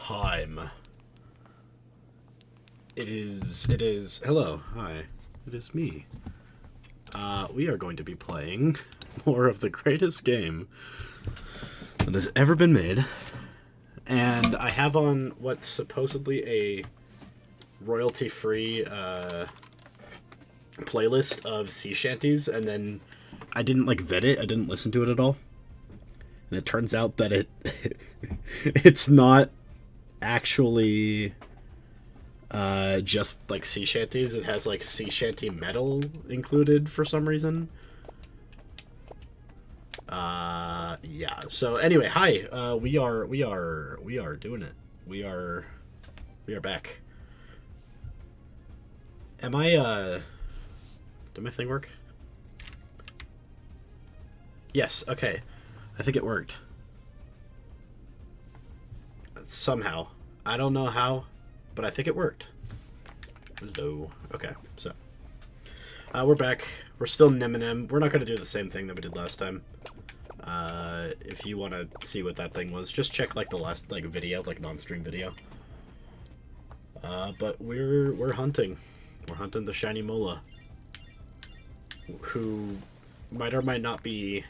time. Hello, hi. It is me. We are going to be playing more of the greatest game that has ever been made. And I have on what's supposedly a royalty-free playlist of sea shanties, and then I didn't vet it. I didn't listen to it at all. And it turns out that it's not actually just sea shanties. It has sea shanty metal included for some reason. Yeah. So anyway, hi. We are doing it. We are back. Did my thing work? Yes, okay. I think it worked. Somehow. I don't know how, but I think it worked. Hello. Okay, so. We're back. We're still Neminem. We're not going to do the same thing that we did last time. If you want to see what that thing was, just check the last video, non-stream video. But we're hunting. We're hunting the Shiny Mola, who might or might not be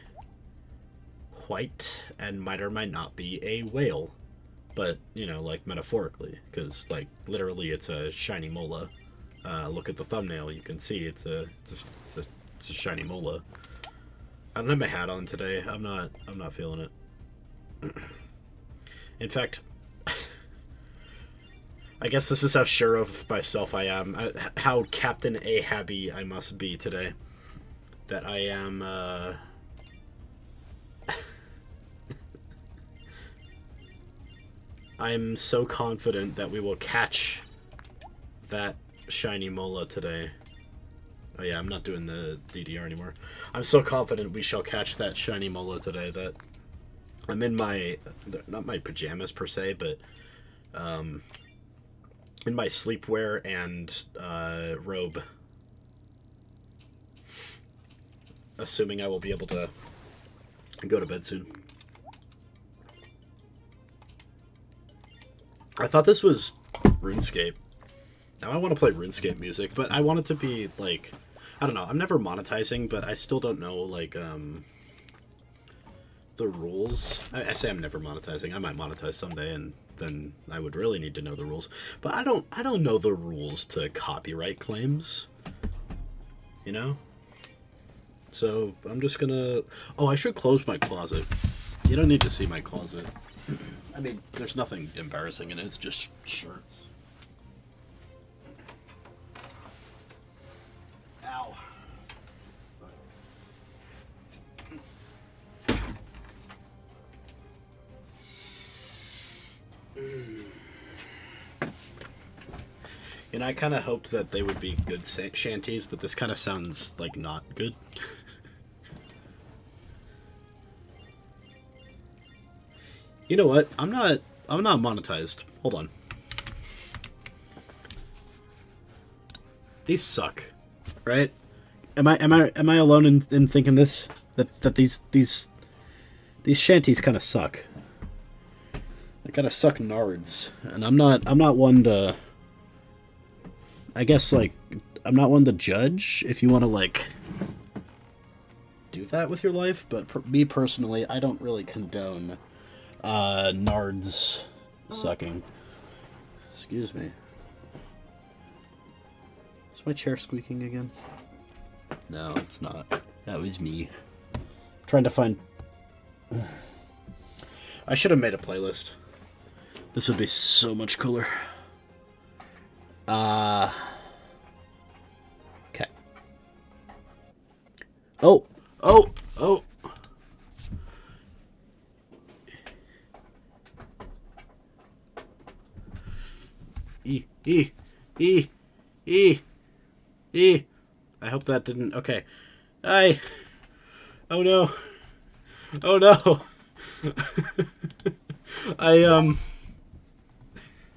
white and might or might not be a whale, but metaphorically, because literally it's a Shiny Mola. Look at the thumbnail, you can see it's a Shiny Mola. I don't have my hat on today. I'm not feeling it. In fact, I guess this is how sure of myself I am. How Captain Ahabby I must be today. That I am, I'm so confident that we will catch that Shiny Mola today. Oh yeah, I'm not doing the DDR anymore. I'm so confident we shall catch that Shiny Mola today that I'm in my, not my pajamas per se, but, in my sleepwear and robe, assuming I will be able to go to bed soon. I thought this was RuneScape. Now I want to play RuneScape music, but I want it to be I don't know. I'm never monetizing, but I still don't know the rules. I say I'm never monetizing. I might monetize someday, and then I would really need to know the rules. But I don't know the rules to copyright claims. You know? So I'm just gonna... Oh, I should close my closet. You don't need to see my closet. I mean, there's nothing embarrassing in it. It's just shirts. Ow. And I kind of hoped that they would be good shanties, but this kind of sounds not good. You know what? I'm not monetized. Hold on. These suck, right? Am I alone in thinking this? That these shanties kind of suck. They kind of suck nards, and I'm not one to. I guess I'm not one to judge if you want to do that with your life, but me personally, I don't really condone nards sucking. Excuse me. Is my chair squeaking again? No, it's not. That was me. I'm trying to find... I should have made a playlist. This would be so much cooler. Okay. Oh! I hope that didn't... Okay. Oh no. Oh no.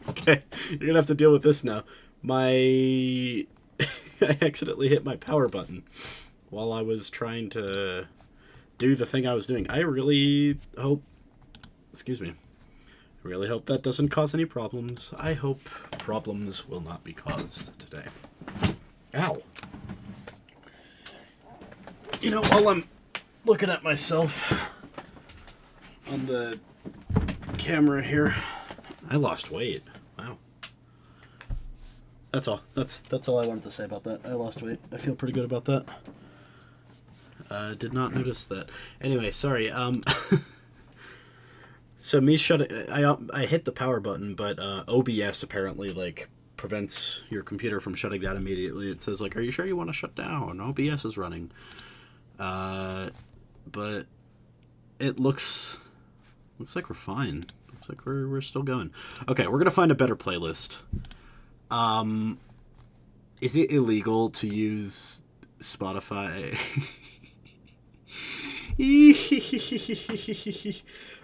Okay, you're gonna have to deal with this now. I accidentally hit my power button while I was trying to do the thing I was doing. I really hope... Excuse me. Really hope that doesn't cause any problems. I hope problems will not be caused today. Ow. You know, while I'm looking at myself on the camera here, I lost weight. Wow. That's all. That's all I wanted to say about that. I lost weight. I feel pretty good about that. Did not notice that. Anyway, sorry. So me shutting, I hit the power button, but OBS apparently like prevents your computer from shutting down immediately. It says like, "Are you sure you want to shut down? OBS is running." But it looks like we're fine. Looks like we're still going. Okay, we're gonna find a better playlist. Is it illegal to use Spotify?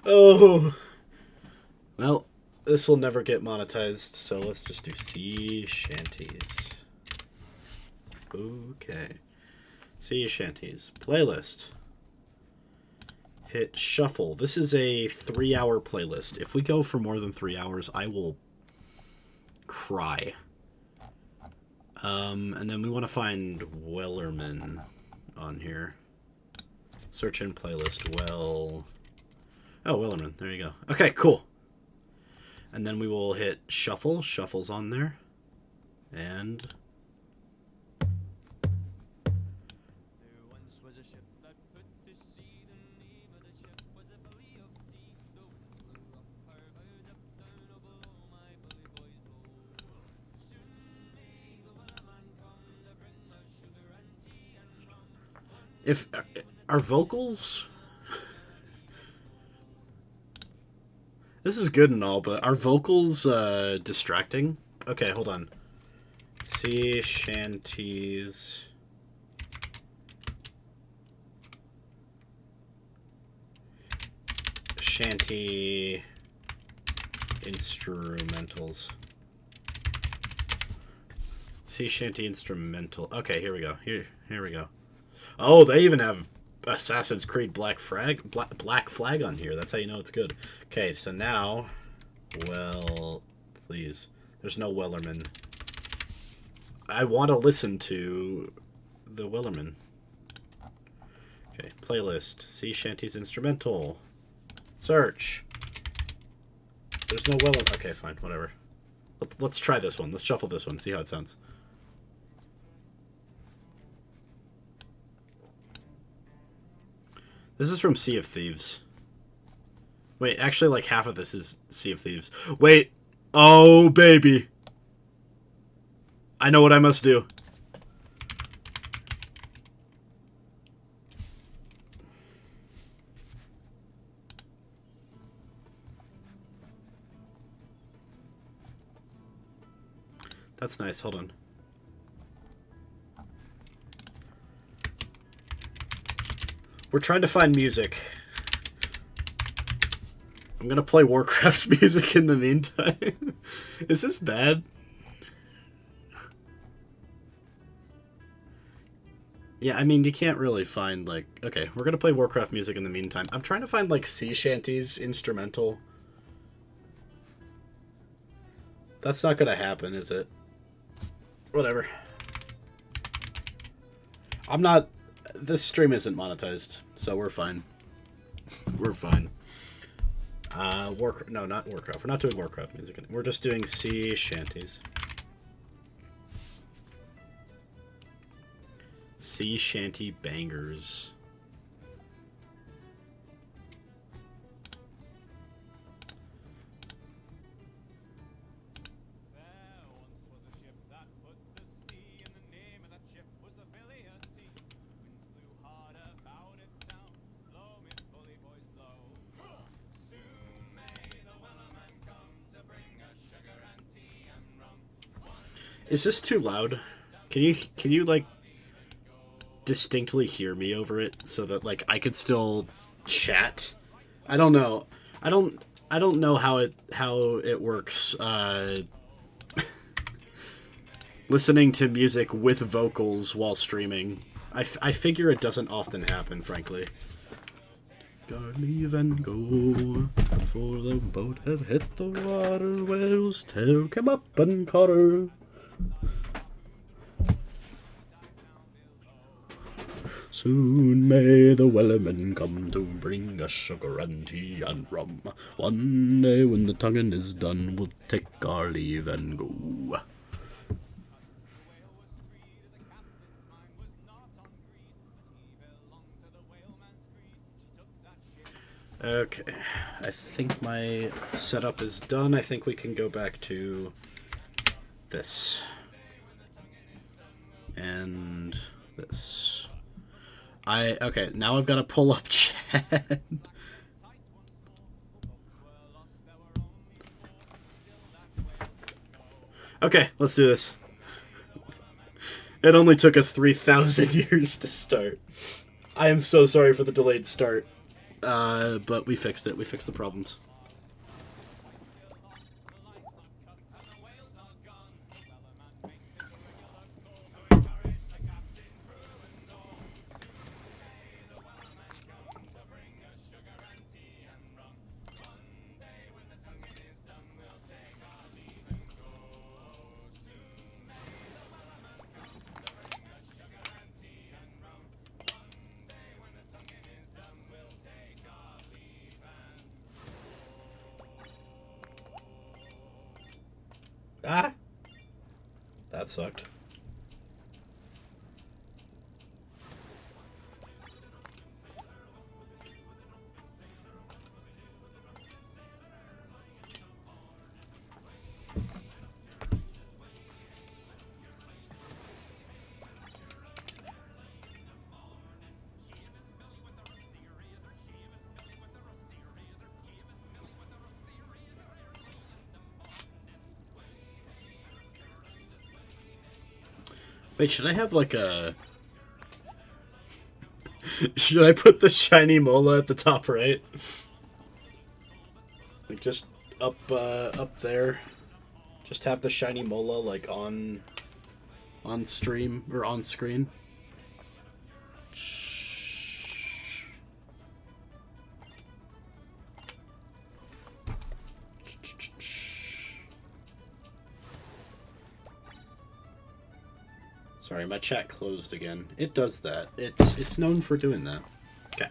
Oh. Well, this will never get monetized, so let's just do sea shanties. Okay. Sea shanties. Playlist. Hit shuffle. This is a 3-hour playlist. If we go for more than 3 hours, I will cry. And then we want to find Whaleman on here. Search in playlist. Oh, Whaleman. There you go. Okay, cool. And then we will hit shuffle. Shuffle's on there. And if our vocals, this is good and all, but are vocals distracting? Okay, hold on. Sea shanties. Shanty instrumentals. Sea shanty instrumental. Okay, here we go. Here we go. Oh, they even have Assassin's Creed Black Flag on here. That's how you know it's good. Okay, so now, well, please. There's no Whaleman. I want to listen to the Whaleman. Okay, playlist. Sea Shanties Instrumental. Search. There's no Whaleman. Okay, fine, whatever. Let's try this one. Let's shuffle this one. See how it sounds. This is from Sea of Thieves. Wait, actually, like, half of this is Sea of Thieves. Wait! Oh, baby! I know what I must do. That's nice, hold on. We're trying to find music. I'm gonna play Warcraft music in the meantime. Is this bad? Yeah, I mean, you can't really find, like... Okay, we're gonna play Warcraft music in the meantime. I'm trying to find, like, sea shanties instrumental. That's not gonna happen, is it? Whatever. I'm not... This stream isn't monetized, so we're fine. We're fine. No, not Warcraft. We're not doing Warcraft music. We're just doing sea shanties. Sea shanty bangers. Is this too loud? Can you like distinctly hear me over it so that like I could still chat? I don't know. I don't know how it works. Listening to music with vocals while streaming. I figure it doesn't often happen, frankly. our leave and go. Before the boat had hit the water, whale's tail came up and caught her. Soon may the Whaleman come to bring us sugar and tea and rum. One day when the tonguing is done, we'll take our leave and go. Okay, I think my setup is done. I think we can go back to this. And this. Okay, now I've got to pull up chat. Okay, let's do this. It only took us 3,000 years to start. I am so sorry for the delayed start. But we fixed it. We fixed the problems. Ah! That sucked. Wait, should I have like a... Should I put the Shiny Mola at the top right? Like just up there. Just have the Shiny Mola like on stream or on screen. Sorry, my chat closed again. It does that. It's known for doing that. Okay.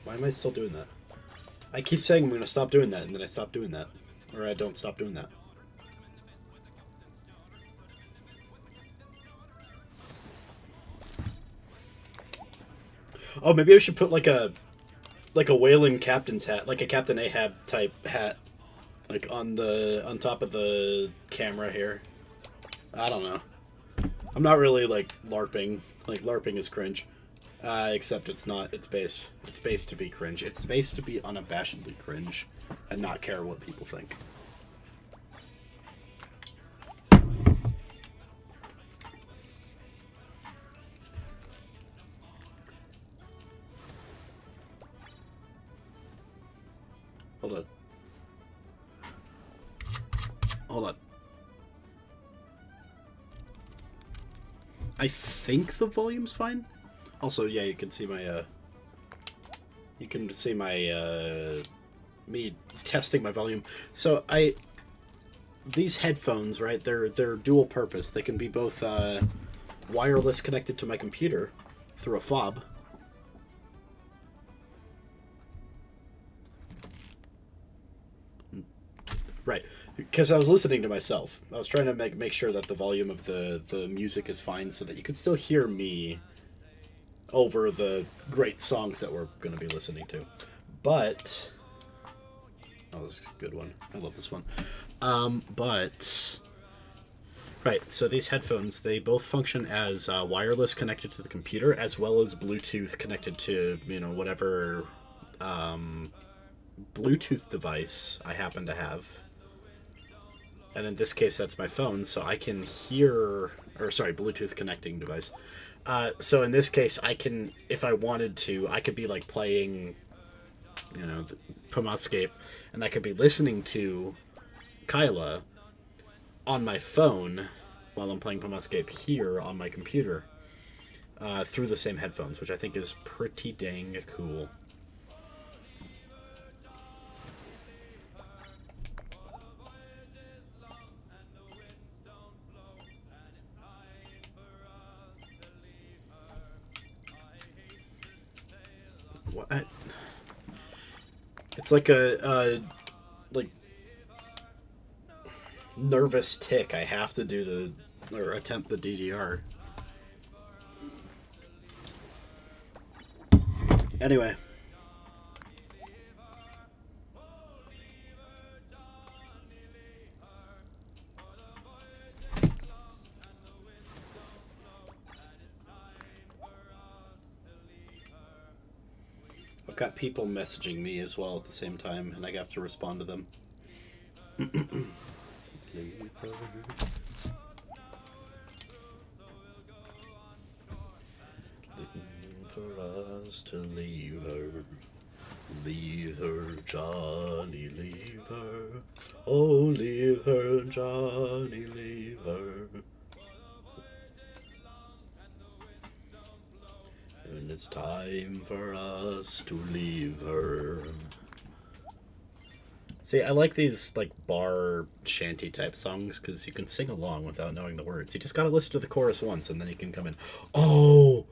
Why am I still doing that? I keep saying I'm going to stop doing that, and then I stop doing that. Or I don't stop doing that. Oh, maybe I should put like a Whaleman captain's hat, like a Captain Ahab type hat, like on top of the camera here. I don't know. I'm not really like LARPing. Like LARPing is cringe. Except it's not. It's based to be cringe. It's based to be unabashedly cringe and not care what people think. Hold on. Hold on. I think the volume's fine. Also, yeah, you can see my, me testing my volume. So, these headphones, right, they're dual purpose. They can be both, wireless connected to my computer through a fob. Right, because I was listening to myself. I was trying to make sure that the volume of the music is fine so that you could still hear me over the great songs that we're going to be listening to. But... oh, this is a good one. I love this one. But... right, so these headphones, they both function as wireless connected to the computer, as well as Bluetooth connected to, you know, whatever Bluetooth device I happen to have. And in this case, that's my phone, so I can hear... Or, sorry, Bluetooth connecting device. So in this case, I can, if I wanted to, I could be, like, playing, you know, Pemascape, and I could be listening to Kaela on my phone while I'm playing Pemascape here on my computer through the same headphones, which I think is pretty dang cool. What? It's like a like nervous tick. I have to do or attempt the DDR. Anyway. I've got people messaging me as well at the same time, and I have to respond to them. For us to leave her, Johnny, leave her. Oh, leave her, Johnny, leave her. And it's time for us to leave her. See, I like these, like, bar shanty type songs because you can sing along without knowing the words. You just gotta listen to the chorus once and then you can come in. Oh,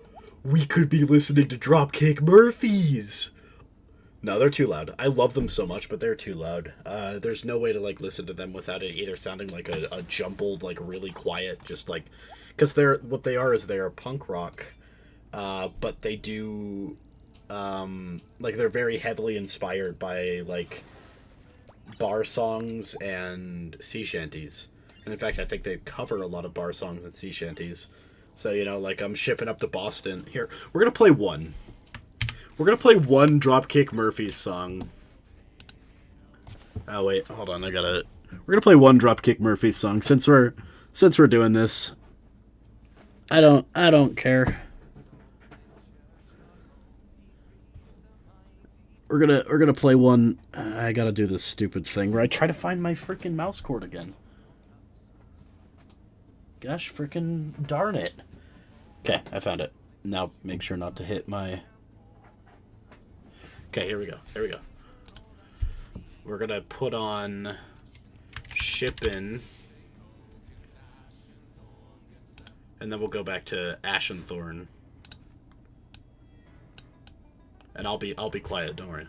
we could be listening to Dropkick Murphys! No, they're too loud. I love them so much, but they're too loud. There's no way to, like, listen to them without it either sounding like a jumbled, like, really quiet, just, like... Because what they are is they are punk rock... but they do, like, they're very heavily inspired by, like, bar songs and sea shanties. And in fact, I think they cover a lot of bar songs and sea shanties. So, you know, like, I'm shipping up to Boston. Here, we're gonna play one. We're gonna play one Dropkick Murphys song. Oh, wait, hold on, we're gonna play one Dropkick Murphys song, since we're doing this. I don't care. We're gonna play one. I gotta do this stupid thing where I try to find my freaking mouse cord again. Gosh, freaking darn it! Okay, I found it. Now make sure not to hit my. Okay, here we go. There we go. We're gonna put on Shippin', and then we'll go back to Ashenthorn. And I'll be quiet, don't worry.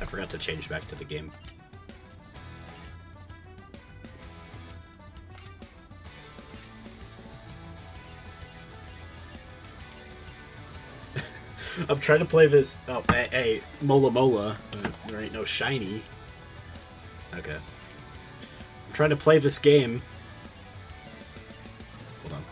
I forgot to change back to the game. I'm trying to play this. Oh, hey, Mola Mola. There ain't no shiny. Okay. I'm trying to play this game. Hold on.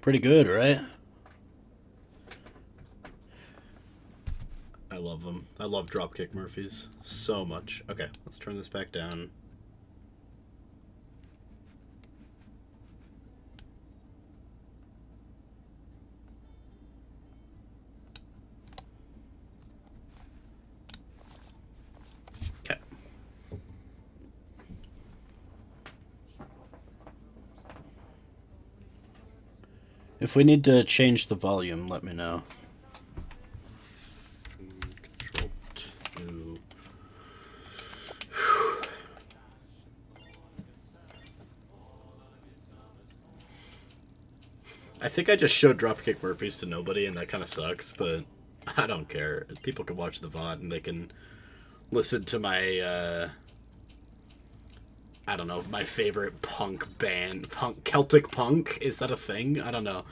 Pretty good, right? I love them. I love Dropkick Murphys so much. Okay, let's turn this back down. Okay. If we need to change the volume, let me know. Control 2. I think I just showed Dropkick Murphys to nobody, and that kind of sucks, but I don't care. People can watch the VOD, and they can listen to my, I don't know, my favorite punk band. Celtic punk? Is that a thing? I don't know.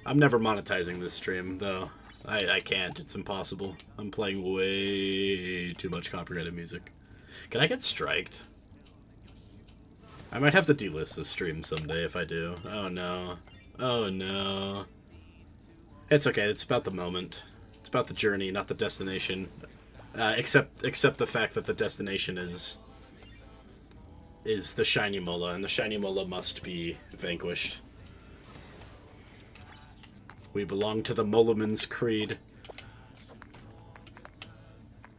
I'm never monetizing this stream, though. I can't. It's impossible. I'm playing way too much copyrighted music. Can I get striked? I might have to delist this stream someday if I do. Oh no. Oh no. It's okay. It's about the moment. It's about the journey, not the destination. Except the fact that the destination is the Shiny Mola, and the Shiny Mola must be vanquished. We belong to the Molaman's creed.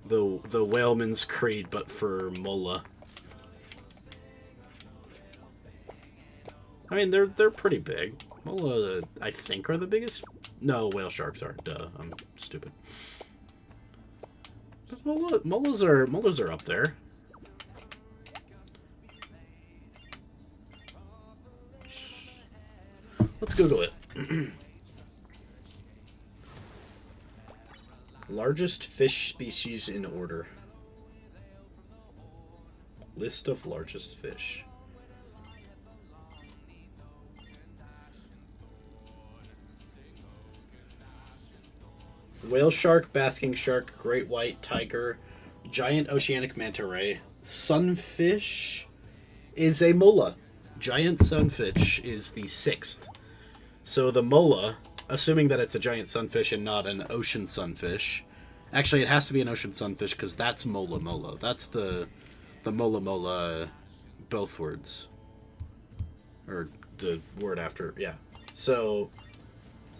The Whaleman's creed, but for Mola. I mean, they're pretty big. Mola, I think, are the biggest. No, whale sharks are. Duh, I'm stupid. But molas are up there. Let's Google it. Largest fish species in order. List of largest fish. Whale shark, basking shark, great white, tiger, giant oceanic manta ray. Sunfish is a mola. Giant sunfish is the 6th. So the mola, assuming that it's a giant sunfish and not an ocean sunfish. Actually, it has to be an ocean sunfish because that's mola mola. That's the mola mola, both words. Or the word after, yeah. So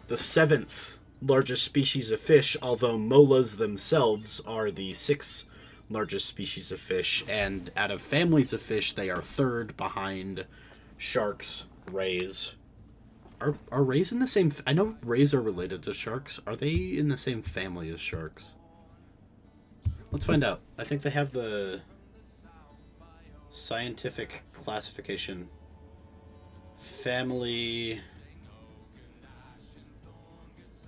the 7th largest species of fish, although molas themselves are the 6th largest species of fish, and out of families of fish, they are 3rd behind sharks, rays. Are rays in the same... I know rays are related to sharks. Are they in the same family as sharks? Let's find out. I think they have the scientific classification. Family...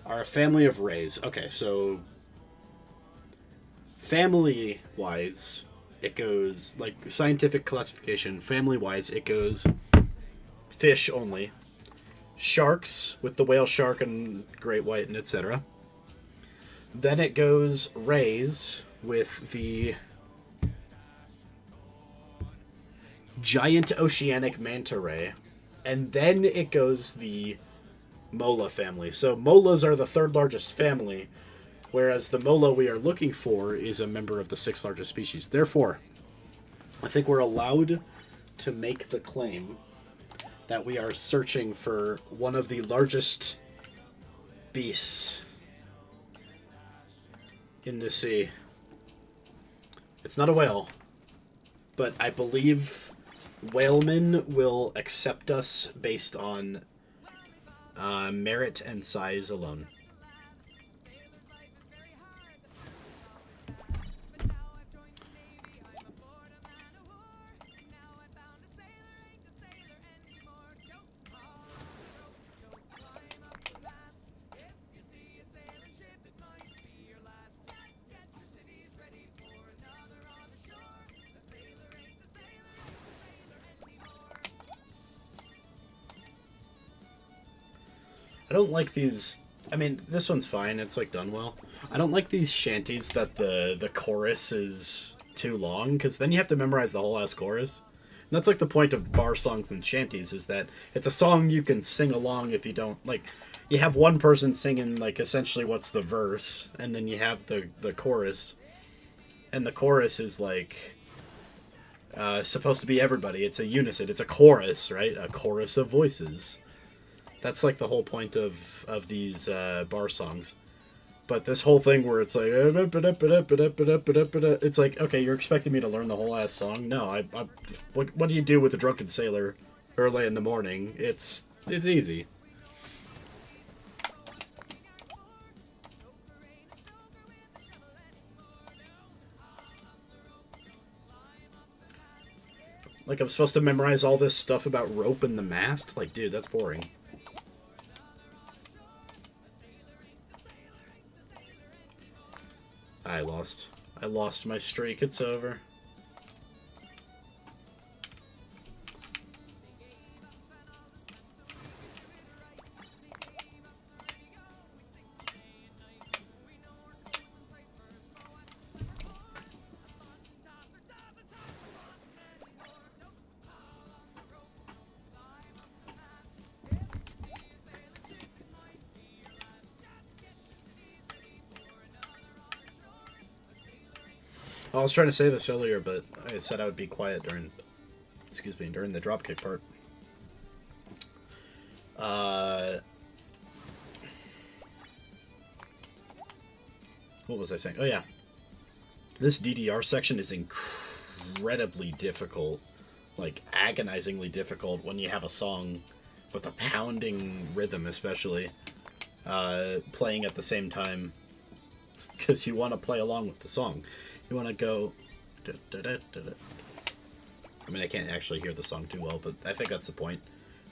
are a family of rays. Okay, so family-wise, it goes, like, scientific classification, family-wise, it goes fish only, sharks with the whale shark and great white and etc. Then it goes rays with the giant oceanic manta ray, and then it goes the mola family. So molas are the 3rd largest family, whereas the mola we are looking for is a member of the 6th largest species. Therefore, I think we're allowed to make the claim that we are searching for one of the largest beasts in the sea. It's not a whale, but I believe Whaleman will accept us based on merit and size alone. I don't like these... I mean, this one's fine. It's, like, done well. I don't like these shanties that the chorus is too long, because then you have to memorize the whole ass chorus. That's like the point of bar songs and shanties, is that it's a song you can sing along if you don't, like, you have one person singing, like, essentially what's the verse, and then you have the chorus. And the chorus is, like, supposed to be everybody. It's a unison. It's a chorus, right? A chorus of voices. That's, like, the whole point of these bar songs. But this whole thing where it's like, it's like, okay, you're expecting me to learn the whole ass song? No, what do you do with a drunken sailor early in the morning? It's easy. Like, I'm supposed to memorize all this stuff about rope and the mast? Like, dude, that's boring. I lost my streak. It's over. I was trying to say this earlier, but I said I would be quiet during, during the dropkick part. What was I saying? Oh yeah, this DDR section is incredibly difficult, like agonizingly difficult when you have a song with a pounding rhythm, especially playing at the same time, because you want to play along with the song. You want to go... I mean, I can't actually hear the song too well, but I think that's the point.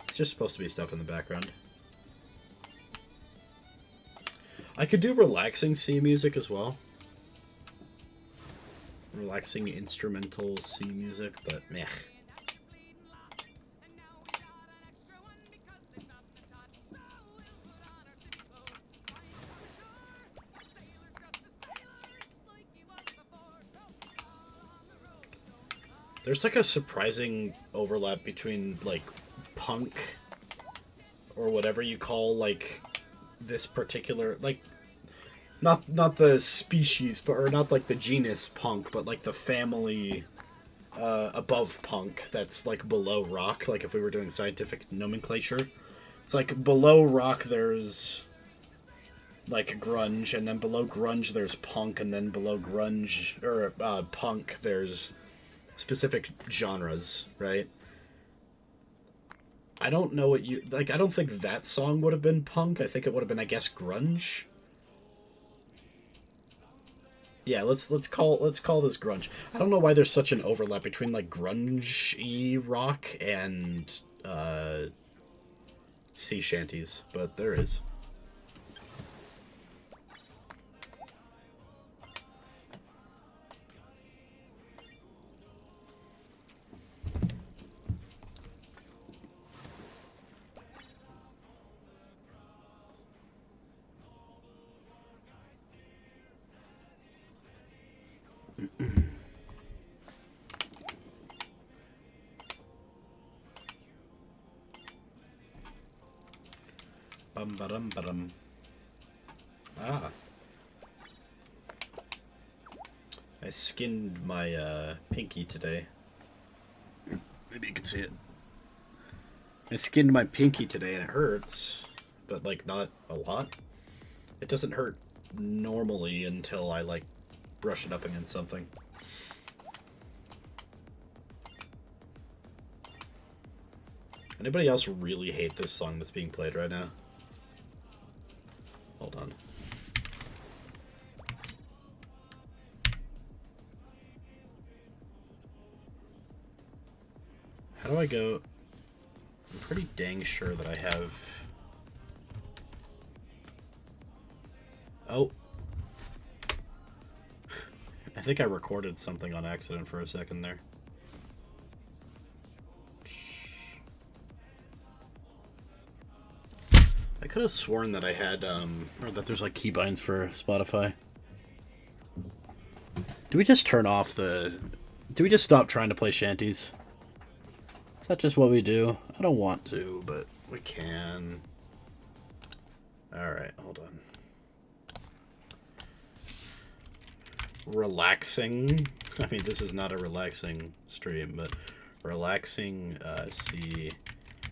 It's just supposed to be stuff in the background. I could do relaxing C music as well. Relaxing instrumental C music, but meh. There's like a surprising overlap between like punk or whatever you call like this particular, like not the species, but or not like the genus punk, but like the family above punk that's like below rock. Like if we were doing scientific nomenclature, it's like below rock there's like grunge, and then below grunge there's punk, and then below grunge or punk there's specific genres, right? I don't know what you like. I don't think that song would have been punk. I think it would have been, I guess, grunge. Yeah, let's call this grunge. I don't know why there's such an overlap between like grunge-y rock and sea shanties, but there is. Bum. Ah. I skinned my pinky today. Maybe you can see it. I skinned my pinky today and it hurts, but like not a lot. It doesn't hurt normally until I like brush it up against something. Anybody else really hate this song that's being played right now? Hold on. How do I go? I'm pretty dang sure that I have... Oh. I think I recorded something on accident for a second there. I could have sworn that I had, or that there's like keybinds for Spotify. Do we just turn off the... Do we just stop trying to play shanties? Is that just what we do? I don't want to, but we can. Alright, hold on. Relaxing. I mean, this is not a relaxing stream, but relaxing sea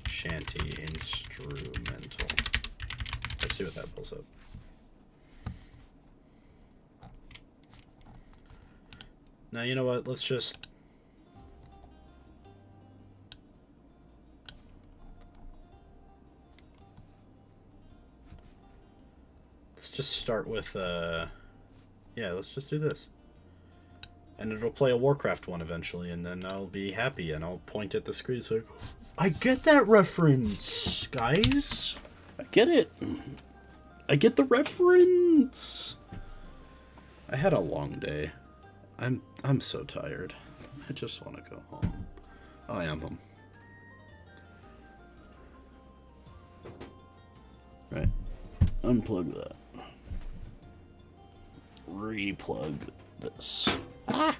shanty instrumental. Let's see what that pulls up. Now, you know what? Let's just... Let's just start with, yeah, let's just do this. And it'll play a Warcraft one eventually, and then I'll be happy, and I'll point at the screen and say, I get that reference, guys. I get it. I get the reference. I had a long day. I'm so tired. I just want to go home. I am home. Right. Unplug that. Replug this. Ah!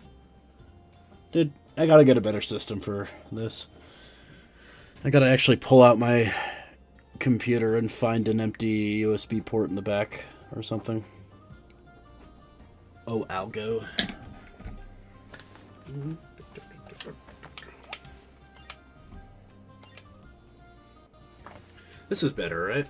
Dude, I gotta get a better system for this. I gotta actually pull out my computer and find an empty USB port in the back or something. Oh, algo. This is better, right?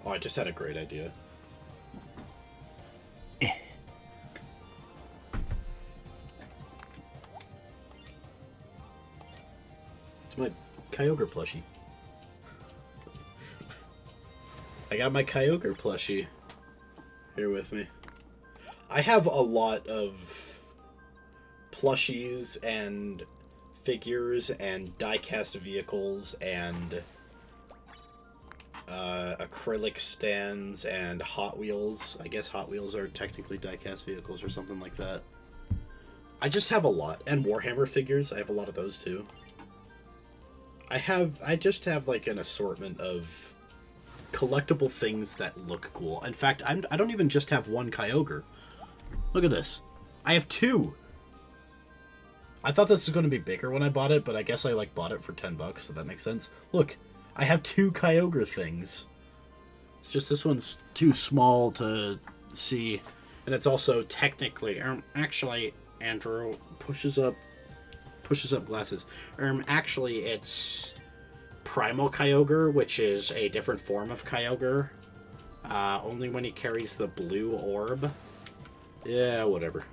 Oh, I just had a great idea. It's my Kyogre plushie. I got my Kyogre plushie here with me. I have a lot of plushies and figures and die-cast vehicles and acrylic stands and Hot Wheels. I guess Hot Wheels are technically die-cast vehicles or something like that. I just have a lot. And Warhammer figures. I have a lot of those too. I just have like an assortment of collectible things that look cool. In fact, I don't even just have one Kyogre. Look at this. I have two. I thought this was going to be bigger when I bought it, but I guess I like bought it for $10, so that makes sense. Look, I have two Kyogre things. It's just this one's too small to see, and it's also technically, actually, Andrew pushes up glasses. Actually, it's Primal Kyogre, which is a different form of Kyogre. Only when he carries the blue orb. Yeah, whatever.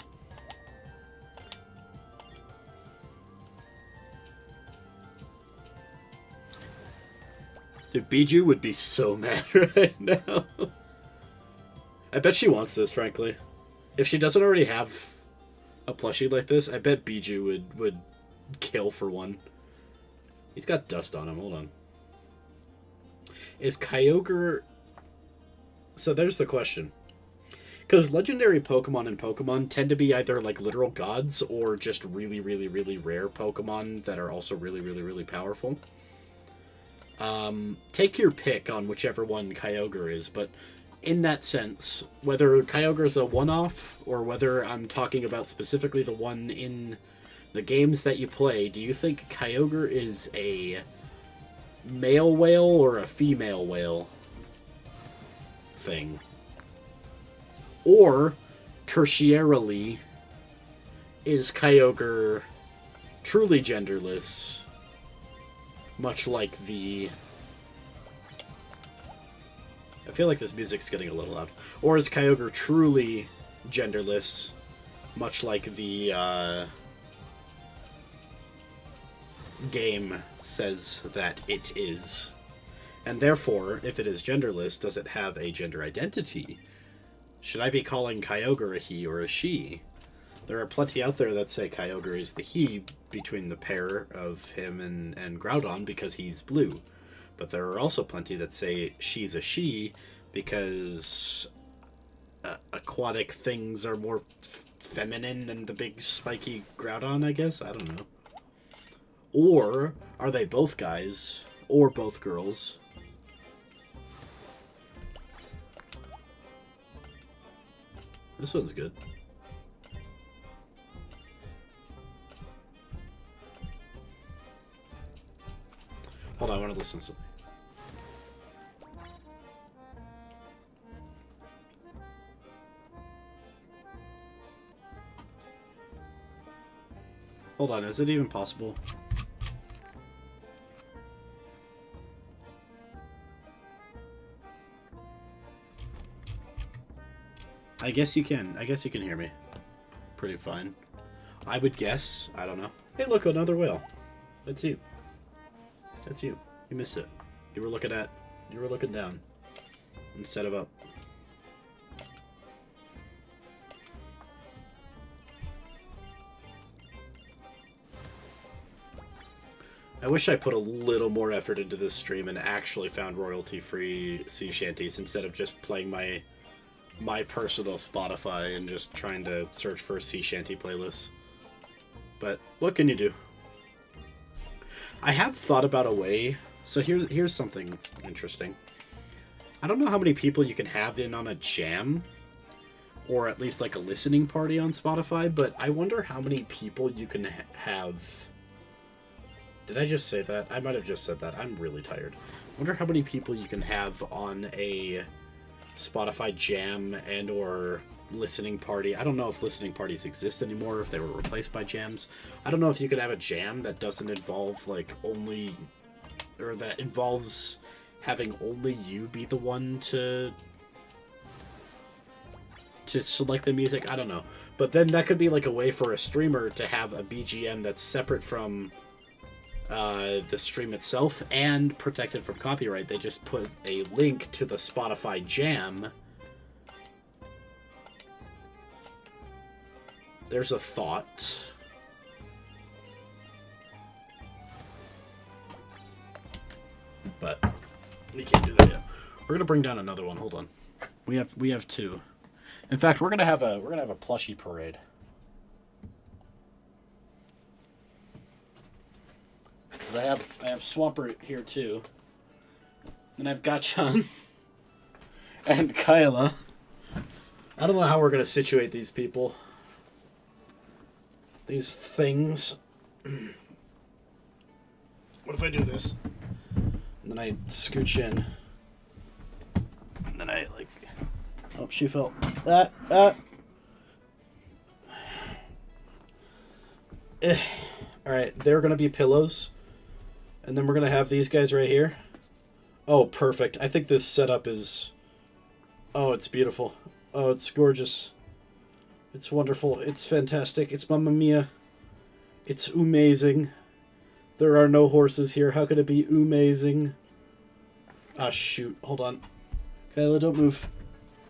Dude, Bijou would be so mad right now. I bet she wants this, frankly. If she doesn't already have a plushie like this, I bet Bijou would kill for one. He's got dust on him. Hold on. Is Kyogre... So there's the question. Because legendary Pokemon in Pokemon tend to be either like literal gods or just really, really, really rare Pokemon that are also really, really, really powerful. Take your pick on whichever one Kyogre is, but in that sense, whether Kyogre is a one-off or whether I'm talking about specifically the one in the games that you play, do you think Kyogre is a male whale or a female whale thing? Or, tertiarily, is Kyogre truly genderless, much like the... I feel like this music's getting a little loud. Or is Kyogre truly genderless, much like the game says that it is? And therefore, if it is genderless, does it have a gender identity? Should I be calling Kyogre a he or a she? There are plenty out there that say Kyogre is the he between the pair of him and Groudon because he's blue. But there are also plenty that say she's a she because aquatic things are more feminine than the big spiky Groudon, I guess? I don't know. Or are they both guys or both girls? This one's good. Hold on, I want to listen to something. Hold on, is it even possible? I guess you can. I guess you can hear me. Pretty fine. I would guess. I don't know. Hey, look, another whale. That's you. That's you. You missed it. You were looking down instead of up. I wish I put a little more effort into this stream and actually found royalty-free sea shanties instead of just playing my personal Spotify and just trying to search for sea shanty playlists. But what can you do? I have thought about a way. So here's something interesting. I don't know how many people you can have in on a jam, or at least like a listening party on Spotify, but I wonder how many people you can have. Did I just say that? I might have just said that. I'm really tired. I wonder how many people you can have on a Spotify jam and or listening party. I don't know if listening parties exist anymore, if they were replaced by jams. I don't know if you could have a jam that doesn't involve like only, or that involves having only you be the one to select the music. I don't know. But then that could be like a way for a streamer to have a BGM that's separate from the stream itself and protected from copyright. They just put a link to the Spotify jam. There's a thought. But we can't do that yet. We're gonna bring down another one. Hold on. We have two. In fact, we're gonna have a plushie parade. I have Swampert here too. And I've Gachon and Kaela. I don't know how we're gonna situate these people. These things. What if I do this? And then I scooch in. And then I like... Oh, she fell. Alright, they're gonna be pillows. And then we're going to have these guys right here. Oh, perfect. I think this setup is... Oh, it's beautiful. Oh, it's gorgeous. It's wonderful. It's fantastic. It's Mamma Mia. It's amazing. There are no horses here. How could it be amazing? Ah, shoot. Hold on. Kaela, don't move.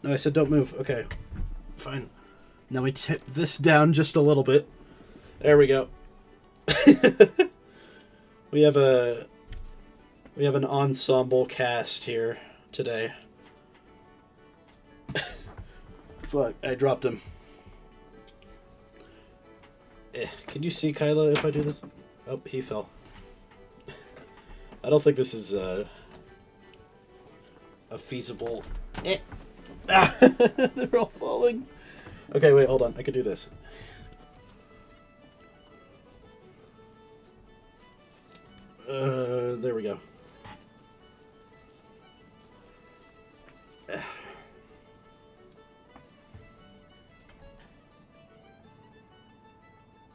No, I said don't move. Okay. Fine. Now we tip this down just a little bit. There we go. We have an ensemble cast here today. Fuck, I dropped him. Can you see Kaela if I do this? Oh, he fell. I don't think this is a feasible... They're all falling. Okay, wait, hold on. I can do this. There we go.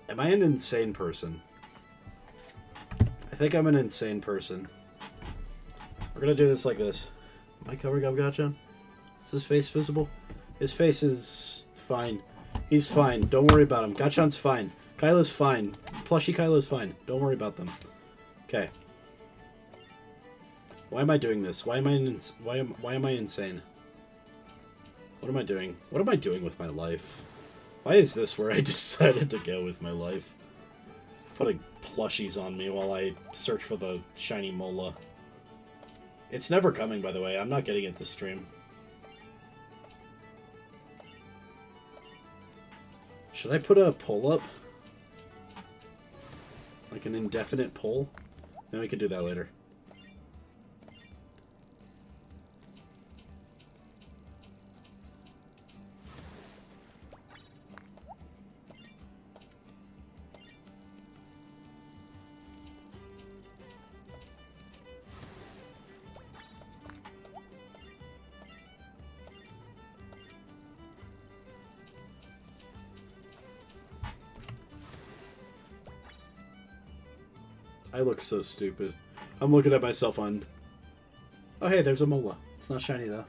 Am I an insane person? I think I'm an insane person. We're gonna do this like this. Am I covering up Gachon? Is his face visible? His face is fine. He's fine. Don't worry about him. Gachon's fine. Kaela's fine. Plushie Kaela's fine. Don't worry about them. Okay. Why am I doing this? Why am I insane? What am I doing? What am I doing with my life? Why is this where I decided to go with my life? Putting plushies on me while I search for the Shiny Mola. It's never coming, by the way. I'm not getting it this stream. Should I put a poll up? Like an indefinite poll? No, we can do that later. I look so stupid. I'm looking at myself on... Oh, hey, there's a Mola. It's not shiny, though.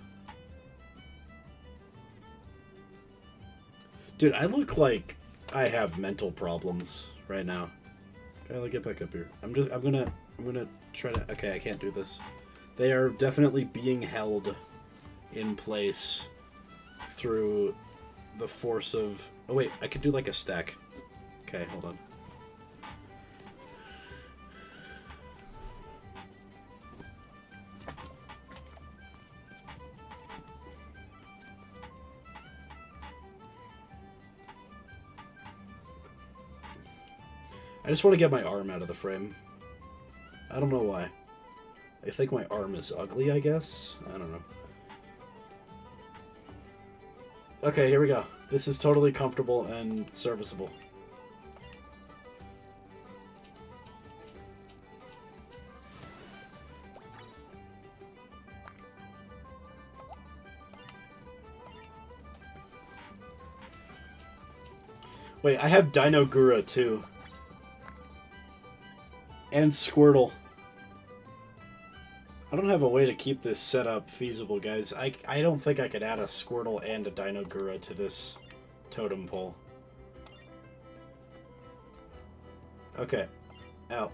Dude, I look like I have mental problems right now. Okay, get back up here. I'm gonna try to... Okay, I can't do this. They are definitely being held in place through the force of... Oh, wait, I could do like a stack. Okay, hold on. I just want to get my arm out of the frame. I don't know why. I think my arm is ugly, I guess? I don't know. Okay, here we go. This is totally comfortable and serviceable. Wait, I have Dino Gura too. And Squirtle. I don't have a way to keep this setup feasible, guys. I don't think I could add a Squirtle and a Dino Gura to this totem pole. Okay. Out.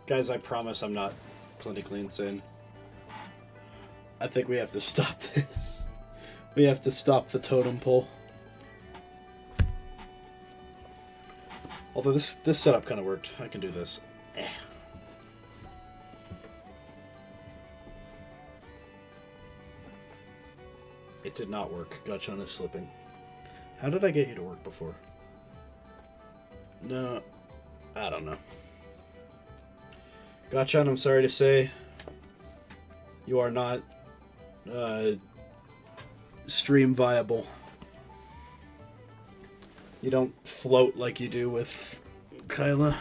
Guys, I promise I'm not clinically insane. I think we have to stop this. We have to stop the totem pole. Although this setup kind of worked. I can do this. It did not work. Gotchon is slipping. How did I get you to work before? No, I don't know. Gotchon, I'm sorry to say, you are not stream viable. You don't float like you do with Kaela.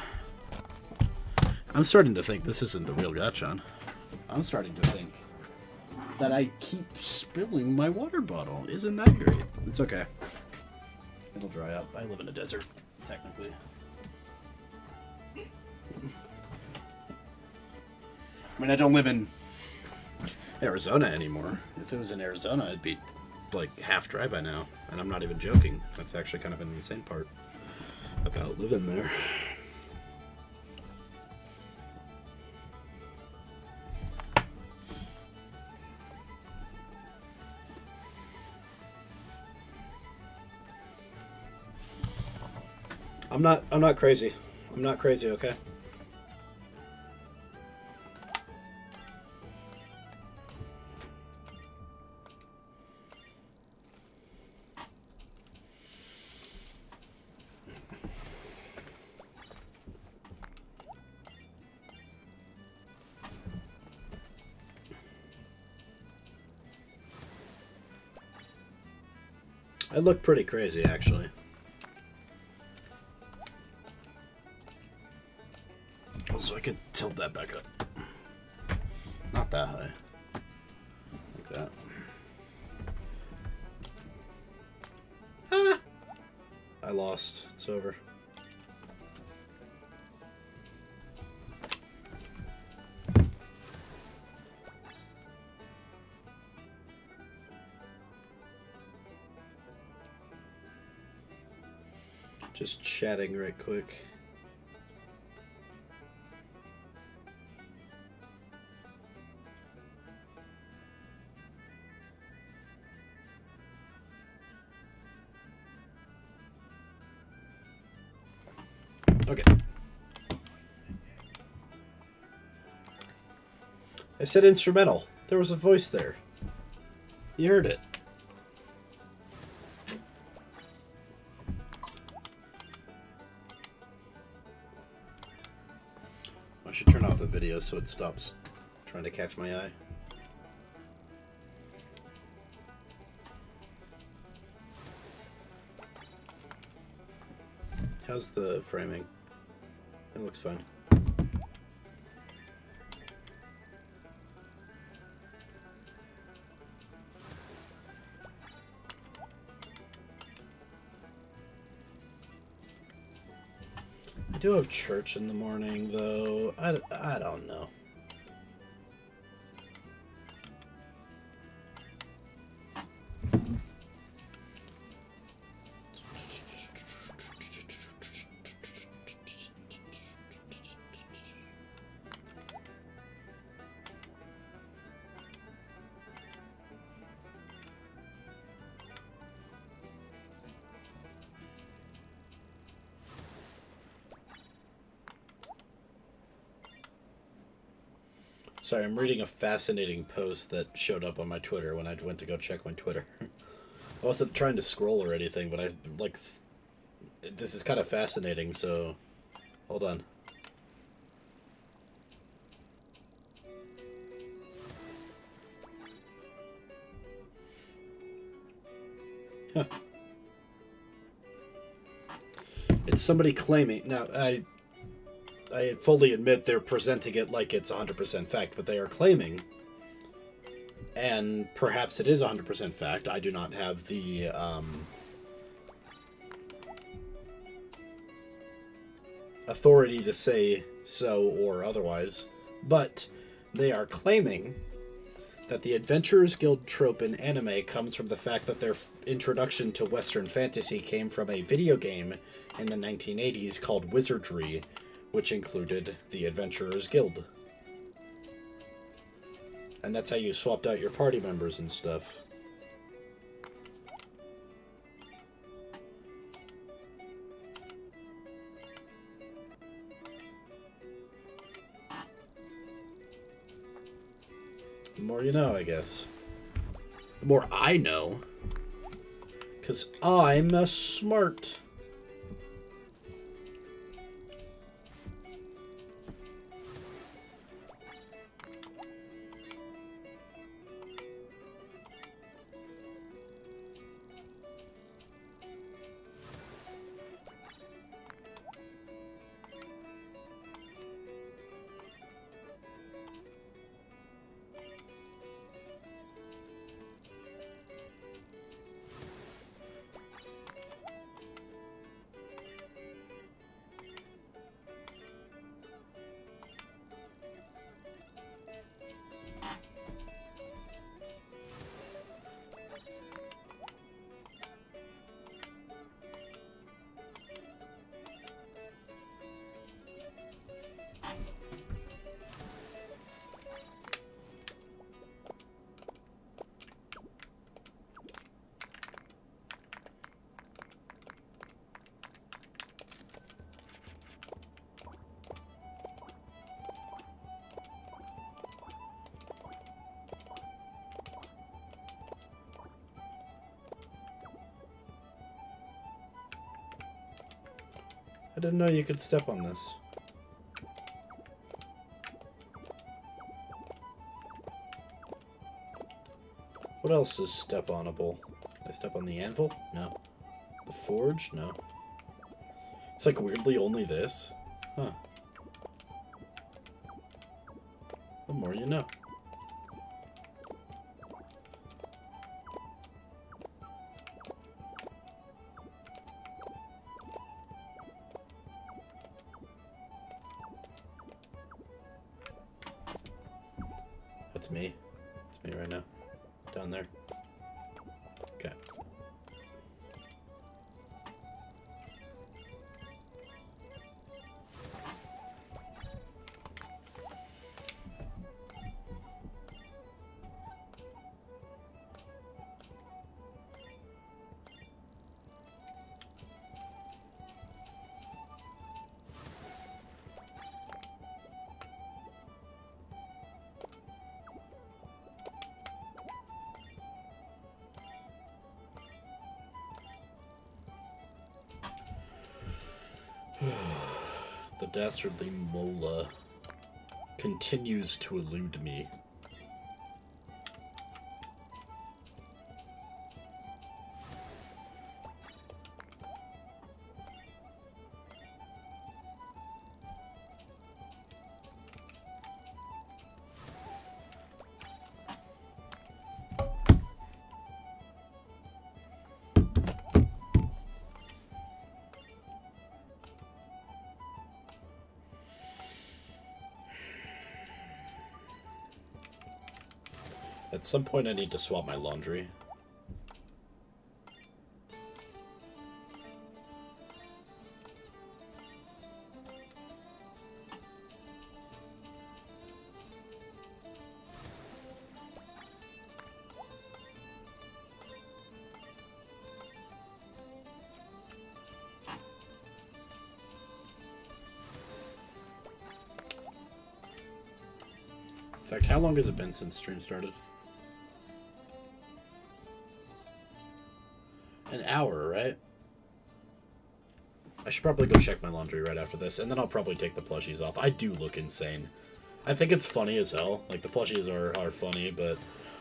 I'm starting to think this isn't the real Gotchon. I'm starting to think that I keep spilling my water bottle. Isn't that great? It's okay. It'll dry up. I live in a desert, technically. I mean, I don't live in Arizona anymore. If it was in Arizona, it'd be like half dry by now. And I'm not even joking. That's actually kind of an insane part about living there. I'm not crazy. I'm not crazy, okay? I look pretty crazy, actually. Also, I could tilt that back up. Not that high. Like that. Ah! I lost. It's over. Just chatting right quick. Okay. I said instrumental. There was a voice there. You heard it. I should turn off the video so it stops trying to catch my eye. How's the framing? It looks fine. I do have church in the morning, though. I don't know. Sorry, I'm reading a fascinating post that showed up on my Twitter when I went to go check my Twitter. I wasn't trying to scroll or anything, but I, like, this is kind of fascinating, so hold on. Huh. It's somebody claiming... Now, I fully admit they're presenting it like it's 100% fact, but they are claiming, and perhaps it is 100% fact. I do not have the authority to say so or otherwise, but they are claiming that the Adventurers Guild trope in anime comes from the fact that their introduction to Western fantasy came from a video game in the 1980s called Wizardry, which included the Adventurers Guild. And that's how you swapped out your party members and stuff. The more you know, I guess. The more I know. 'Cause I'm smart. I didn't know you could step on this. What else is step-onable? Can I step on the anvil? No. The forge? No. It's like weirdly only this. Huh. The more you know. That's me. It's me right now. Down there. Okay. The dastardly Mola continues to elude me. At some point I need to swap my laundry. In fact, how long has it been since stream started? An hour, right? I should probably go check my laundry right after this, and then I'll probably take the plushies off. I do look insane. I think it's funny as hell. Like, the plushies are funny, but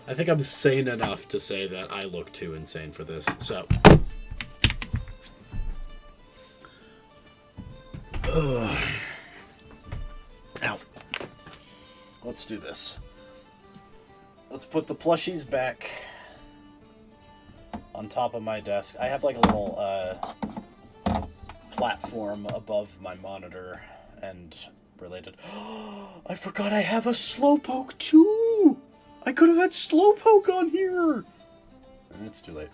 I think I'm sane enough to say that I look too insane for this. So. Ugh. Ow. Let's do this. Let's put the plushies back on top of my desk. I have like a little platform above my monitor and related. I forgot I have a slowpoke too! I could have had slowpoke on here! And it's too late.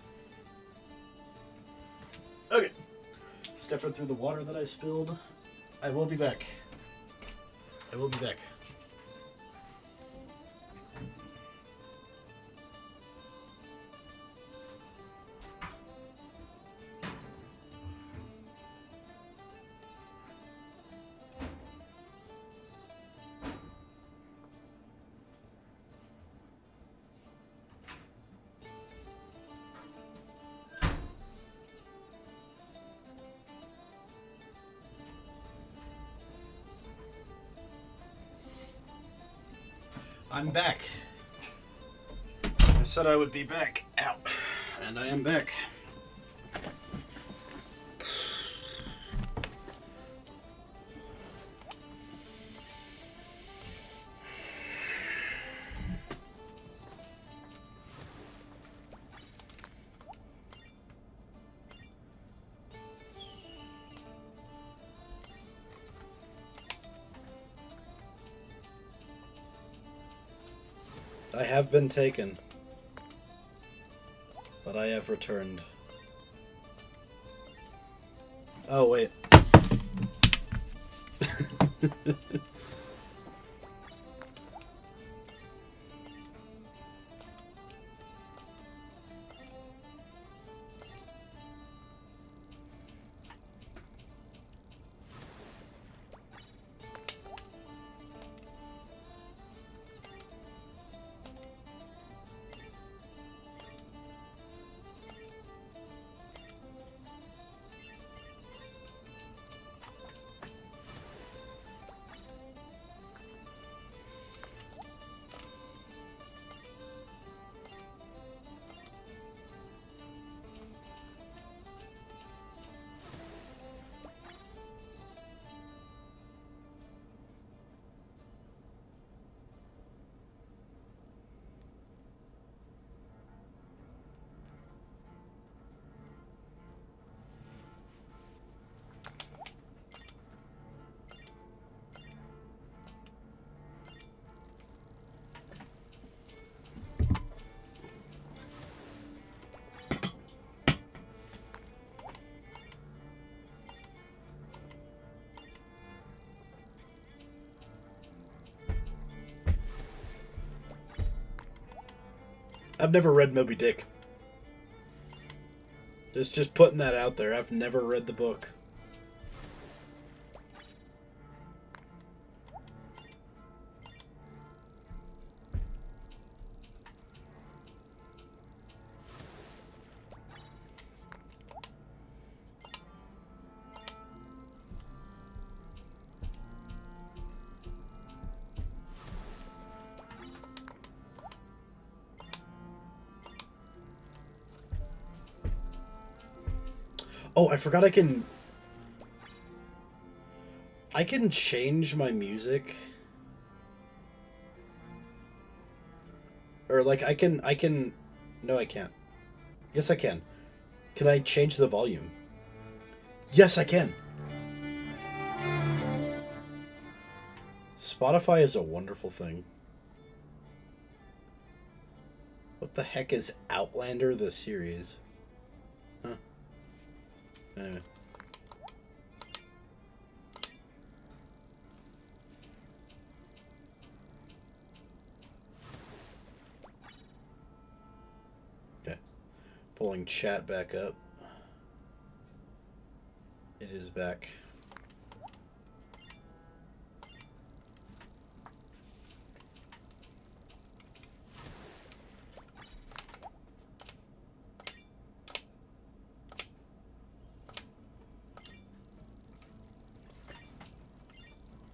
Okay. Stepping through the water that I spilled. I will be back. I will be back. I'm back. I said I would be back. Ow. And I am back. I have been taken, but I have returned. Oh, wait. I've never read Moby Dick. Just putting that out there. I've never read the book. Oh, I forgot I can change my music. Or like I can no, I can't. Yes, I can. Can I change the volume? Yes, I can. Spotify is a wonderful thing. What the heck is Outlander the series? Huh. Anyway. Okay. Pulling chat back up. It is back.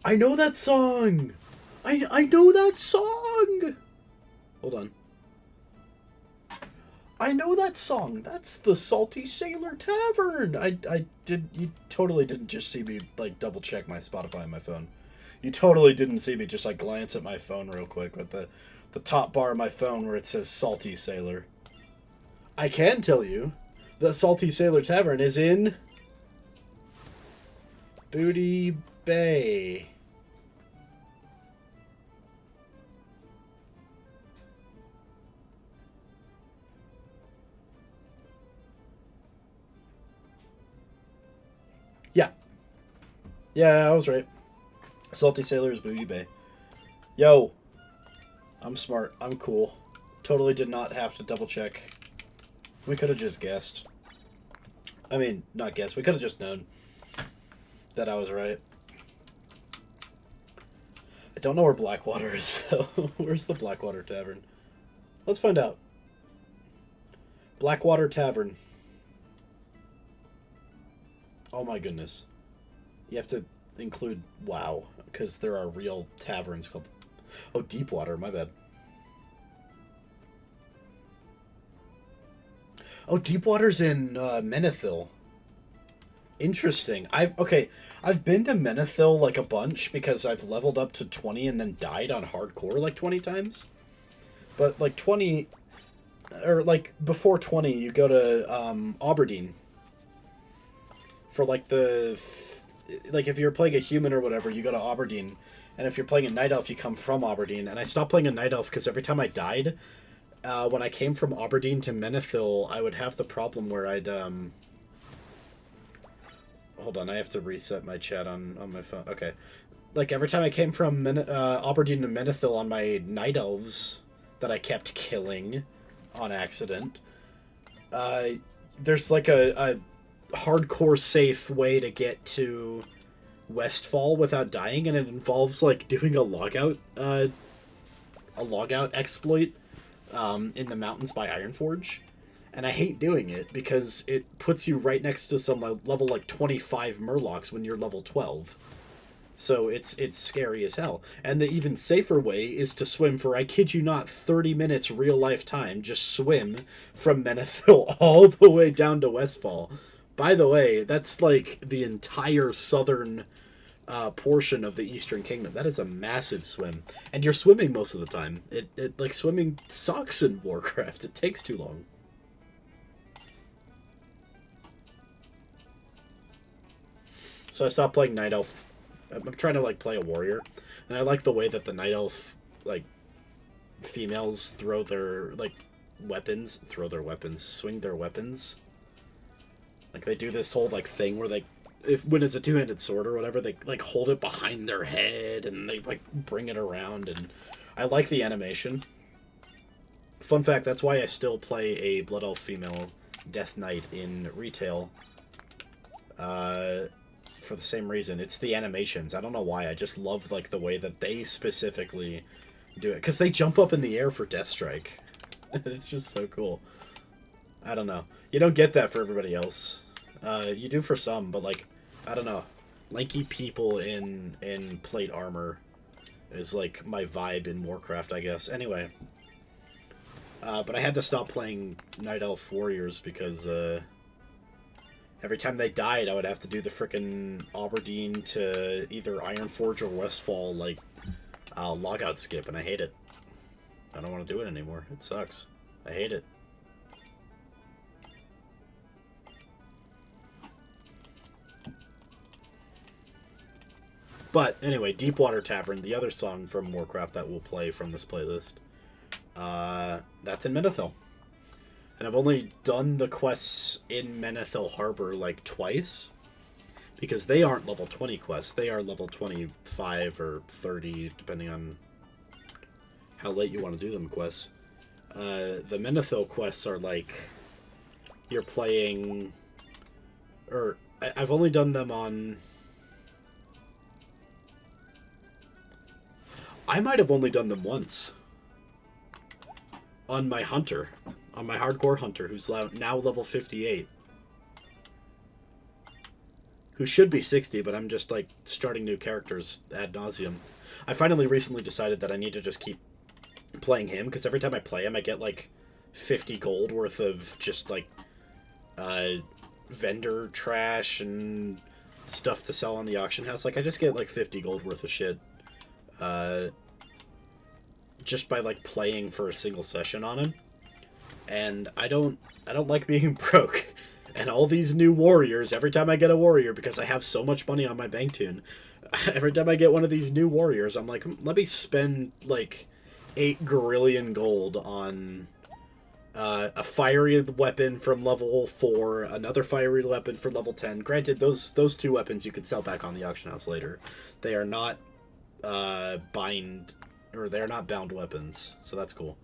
I know that song! I know that song! Hold on. I know that song. That's the Salty Sailor Tavern. You totally didn't just see me like double check my Spotify on my phone. You totally didn't see me just like glance at my phone real quick with the top bar of my phone where it says Salty Sailor. I can tell you the Salty Sailor Tavern is in Booty Bay. Yeah. Yeah, I was right. Salty Sailor's Booty Bay. Yo. I'm smart. I'm cool. Totally did not have to double check. We could have just guessed. I mean, not guessed. We could have just known that I was right. I don't know where Blackwater is, though. Where's the Blackwater Tavern? Let's find out. Blackwater Tavern. Oh my goodness. You have to include WoW, because there are real taverns called... Oh, Deepwater, my bad. Oh, Deepwater's in Menethil. Interesting. I've been to Menethil like a bunch because I've leveled up to 20 and then died on hardcore like 20 times. But like 20, or like before 20, you go to Aberdeen. For like like if you're playing a human or whatever, you go to Aberdeen. And if you're playing a Night Elf, you come from Aberdeen. And I stopped playing a Night Elf because every time I died, when I came from Aberdeen to Menethil, I would have the problem where I'd... Hold on, I have to reset my chat on my phone. Okay. Like, every time I came from Aberdeen to Menethil on my Night Elves that I kept killing on accident, there's like a hardcore safe way to get to Westfall without dying, and it involves like doing a logout exploit in the mountains by Ironforge, and I hate doing it because it puts you right next to some level like 25 Murlocs when you're level 12. So it's scary as hell. And the even safer way is to swim for, I kid you not, 30 minutes real life time. Just swim from Menethil all the way down to Westfall. By the way, that's like the entire southern portion of the Eastern Kingdom. That is a massive swim. And you're swimming most of the time. It like, swimming sucks in Warcraft. It takes too long. So I stopped playing Night Elf. I'm trying to like play a warrior, and I like the way that the Night Elf like females throw their weapons, swing their weapons. Like they do this whole like thing where they, when it's a two-handed sword or whatever, they like hold it behind their head and they like bring it around, and I like the animation. Fun fact, that's why I still play a Blood Elf female Death Knight in retail. For the same reason. It's the animations. I don't know why. I just love like the way that they specifically do it, because they jump up in the air for Death Strike. It's just so cool. I don't know. You don't get that for everybody else. You do for some, but like, I don't know. Lanky people in plate armor is like my vibe in Warcraft, I guess. Anyway. But I had to stop playing Night Elf Warriors because Every time they died, I would have to do the frickin' Aberdeen to either Ironforge or Westfall, like, logout skip, and I hate it. I don't want to do it anymore. It sucks. I hate it. But, anyway, Deepwater Tavern, the other song from Warcraft that we'll play from this playlist, that's in Menethil. And I've only done the quests in Menethil Harbor, like, twice. Because they aren't level 20 quests. They are level 25 or 30, depending on how late you want to do them quests. The Menethil quests are, like, you're playing... Or, I've only done them on... I might have only done them once. On my hunter. On my hardcore hunter, who's now level 58. Who should be 60, but I'm just, like, starting new characters ad nauseum. I finally recently decided that I need to just keep playing him, because every time I play him, I get, like, 50 gold worth of just, like, vendor trash and stuff to sell on the auction house. Like, I just get, like, 50 gold worth of shit. Just by, like, playing for a single session on him. And I don't like being broke. And all these new warriors, every time I get a warrior, because I have so much money on my bank tune, every time I get one of these new warriors, I'm like, let me spend, like, 8 gorillion gold on a fiery weapon from level 4, another fiery weapon for level 10. Granted, those two weapons you can sell back on the auction house later. They are not they're not bound weapons, so that's cool.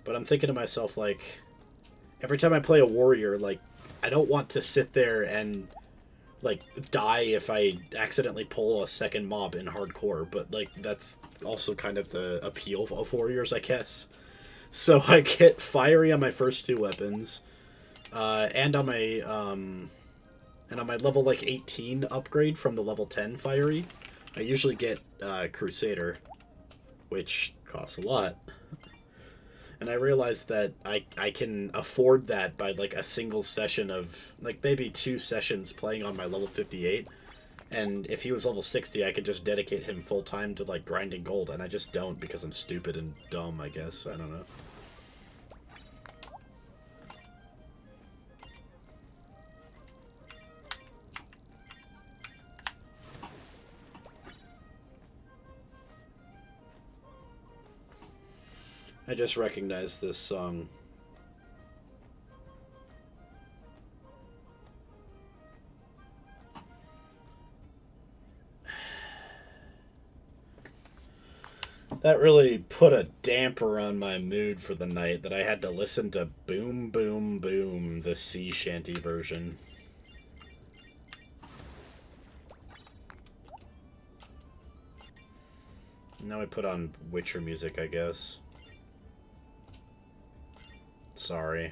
But I'm thinking to myself, like, every time I play a warrior, like, I don't want to sit there and, like, die if I accidentally pull a second mob in hardcore, but, like, that's also kind of the appeal of warriors, I guess. So I get fiery on my first 2 weapons, and on my level, like, 18 upgrade from the level 10 fiery, I usually get Crusader, which costs a lot. And I realized that I can afford that by, like, a single session of, like, maybe 2 sessions playing on my level 58. And if he was level 60, I could just dedicate him full-time to, like, grinding gold. And I just don't because I'm stupid and dumb, I guess. I don't know. I just recognized this song. That really put a damper on my mood for the night that I had to listen to Boom Boom Boom, the sea shanty version. Now I put on Witcher music, I guess. Sorry.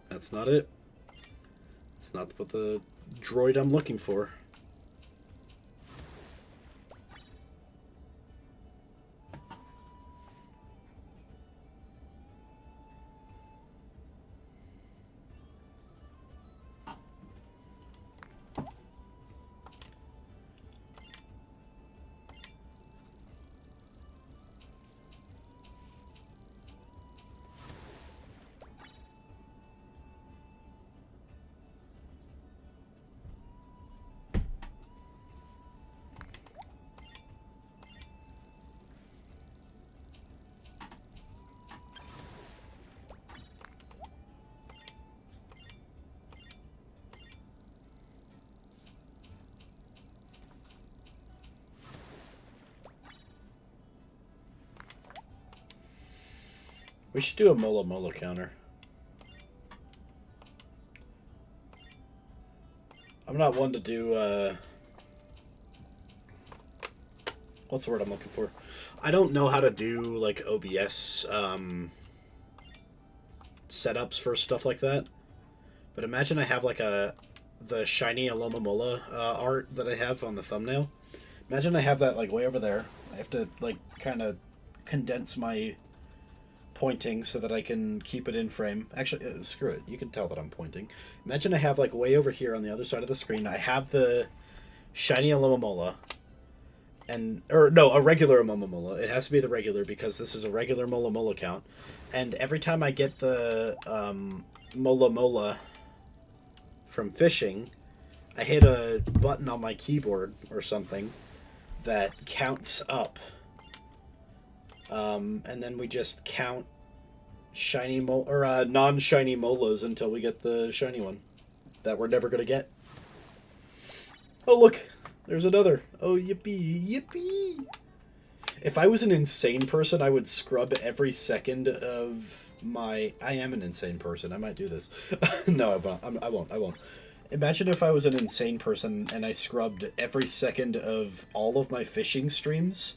That's not it. It's not what the droid I'm looking for. We should do a Mola Mola counter. I'm not one to do, what's the word I'm looking for? I don't know how to do, like, OBS, setups for stuff like that. But imagine I have, like, the shiny Mola art that I have on the thumbnail. Imagine I have that, like, way over there. I have to, like, kind of condense my pointing so that I can keep it in frame. Actually, screw it. You can tell that I'm pointing. Imagine I have, like, way over here on the other side of the screen, I have the Shiny Mola, or no, a regular Mola. It has to be the regular because this is a regular Mola count. And every time I get the Mola from fishing, I hit a button on my keyboard or something that counts up. And then we just count shiny or non-shiny molas until we get the shiny one that we're never gonna get. Oh look, there's another. Oh yippee, yippee! If I was an insane person, I would scrub every second of my... I am an insane person. I might do this. No, I won't. Imagine if I was an insane person and I scrubbed every second of all of my fishing streams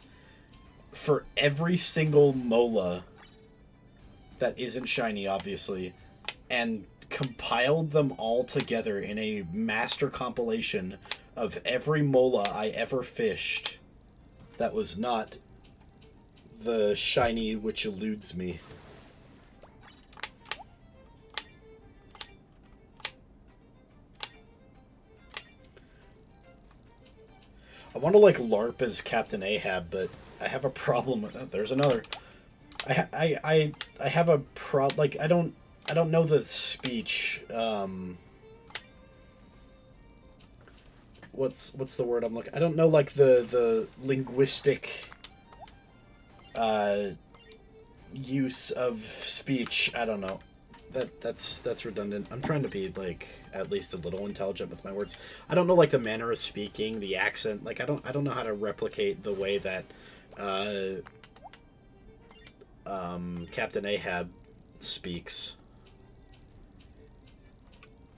for every single mola that isn't shiny, obviously, and compiled them all together in a master compilation of every mola I ever fished that was not the shiny which eludes me. I want to, like, LARP as Captain Ahab, but I have a problem with that. There's another. I have a like, I don't know the speech. What's the word I'm looking? I don't know, like, the linguistic use of speech. I don't know. That's redundant. I'm trying to be, like, at least a little intelligent with my words. I don't know, like, the manner of speaking, the accent. Like, I don't know how to replicate the way that Captain Ahab speaks.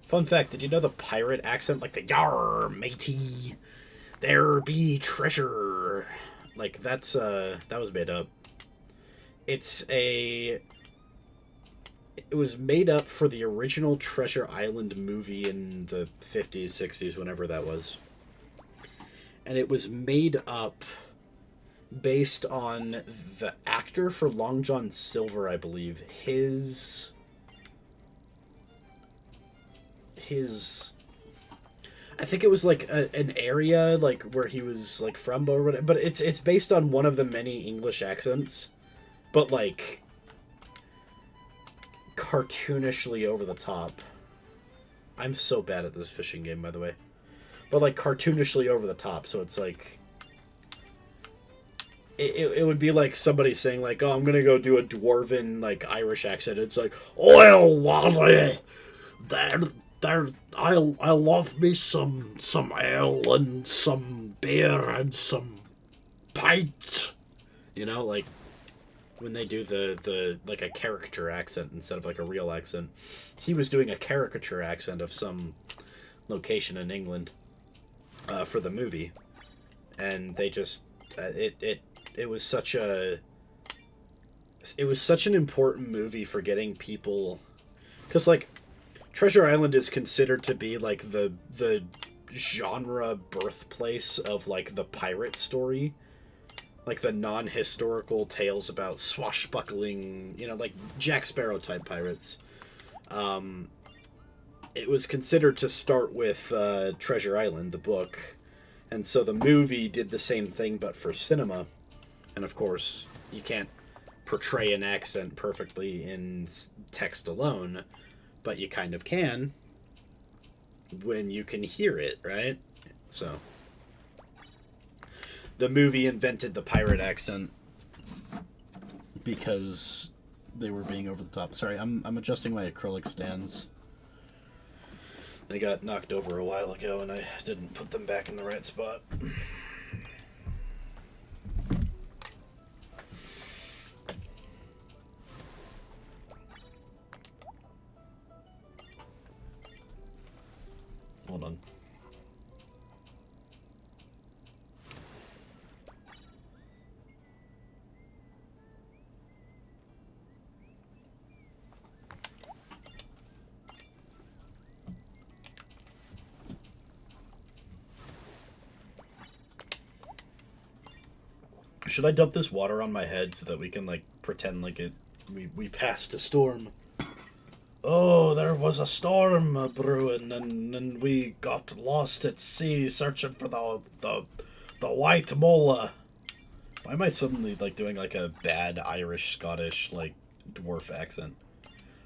Fun fact, did you know the pirate accent, like the "Yar, matey, there be treasure"? Like, that's that was made up. It was made up for the original Treasure Island movie in the 50s, 60s, whenever that was. And it was made up based on the actor for Long John Silver, I believe. His I think it was like an area, like, where he was, like, from, or whatever. But it's based on one of the many English accents, but, like, cartoonishly over the top. I'm so bad at this fishing game, by the way. But, like, cartoonishly over the top, so it's like... It would be like somebody saying, like, oh, I'm gonna go do a dwarven, like, Irish accent. It's like, "Oil, Wally! I love me some ale and some beer and some pint." You know, like, when they do the like, a caricature accent instead of, like, a real accent. He was doing a caricature accent of some location in England for the movie. And they just... It was such an important movie for getting people... Because, like, Treasure Island is considered to be, like, the genre birthplace of, like, the pirate story. Like, the non-historical tales about swashbuckling, you know, like, Jack Sparrow type pirates. It was considered to start with Treasure Island, the book. And so the movie did the same thing, but for cinema. And, of course, you can't portray an accent perfectly in text alone, but you kind of can when you can hear it, right? So, the movie invented the pirate accent because they were being over the top. Sorry, I'm adjusting my acrylic stands. They got knocked over a while ago, and I didn't put them back in the right spot. Hold on. Should I dump this water on my head so that we can, like, pretend like we passed a storm? Oh, there was a storm brewing, and we got lost at sea searching for the White Mola. Why am I suddenly, like, doing, like, a bad Irish, Scottish, like, dwarf accent?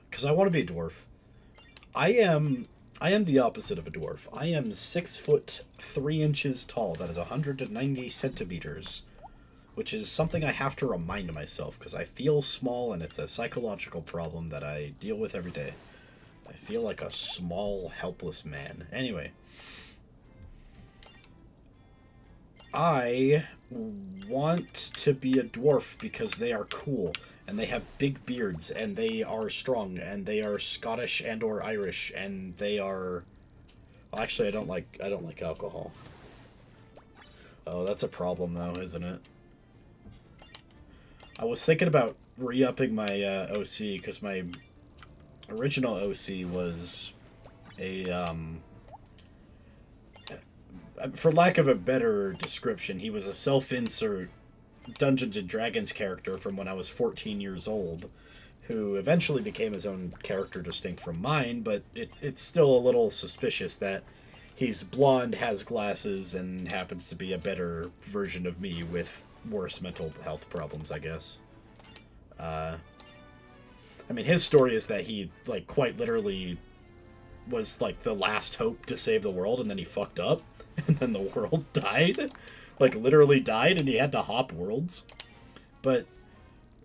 Because I want to be a dwarf. I am the opposite of a dwarf. I am 6 foot 3 inches tall. That is 190 centimeters. Which is something I have to remind myself, because I feel small, and it's a psychological problem that I deal with every day. I feel like a small, helpless man. Anyway. I want to be a dwarf because they are cool, and they have big beards, and they are strong, and they are Scottish and or Irish, and they are... Well, actually, I don't like alcohol. Oh, that's a problem, though, isn't it? I was thinking about re-upping my OC, because my original OC was a, for lack of a better description, he was a self-insert Dungeons & Dragons character from when I was 14 years old, who eventually became his own character distinct from mine, but it's still a little suspicious that he's blonde, has glasses, and happens to be a better version of me with worse mental health problems, I guess. I mean, his story is that he, like, quite literally was, like, the last hope to save the world, and then he fucked up, and then the world died. Like, literally died, and he had to hop worlds. But,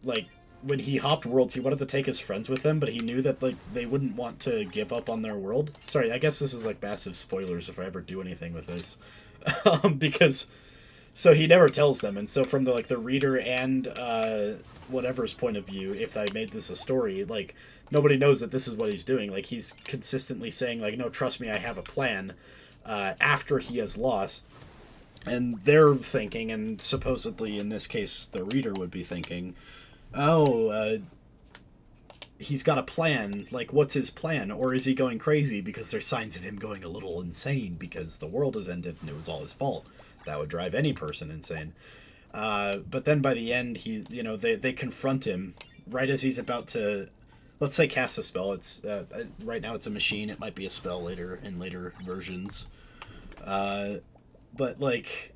like, when he hopped worlds, he wanted to take his friends with him, but he knew that, like, they wouldn't want to give up on their world. Sorry, I guess this is, like, massive spoilers if I ever do anything with this. Because... So he never tells them, and so from the, like, the reader and whatever's point of view, if I made this a story, like, nobody knows that this is what he's doing. Like, he's consistently saying, like, no, trust me, I have a plan, after he has lost. And they're thinking, and supposedly in this case the reader would be thinking, oh, he's got a plan. Like, what's his plan? Or is he going crazy? Because there's signs of him going a little insane because the world has ended and it was all his fault. That would drive any person insane. But then by the end, they confront him right as he's about to, let's say, cast a spell. It's right now it's a machine. It might be a spell later in later versions. But, like,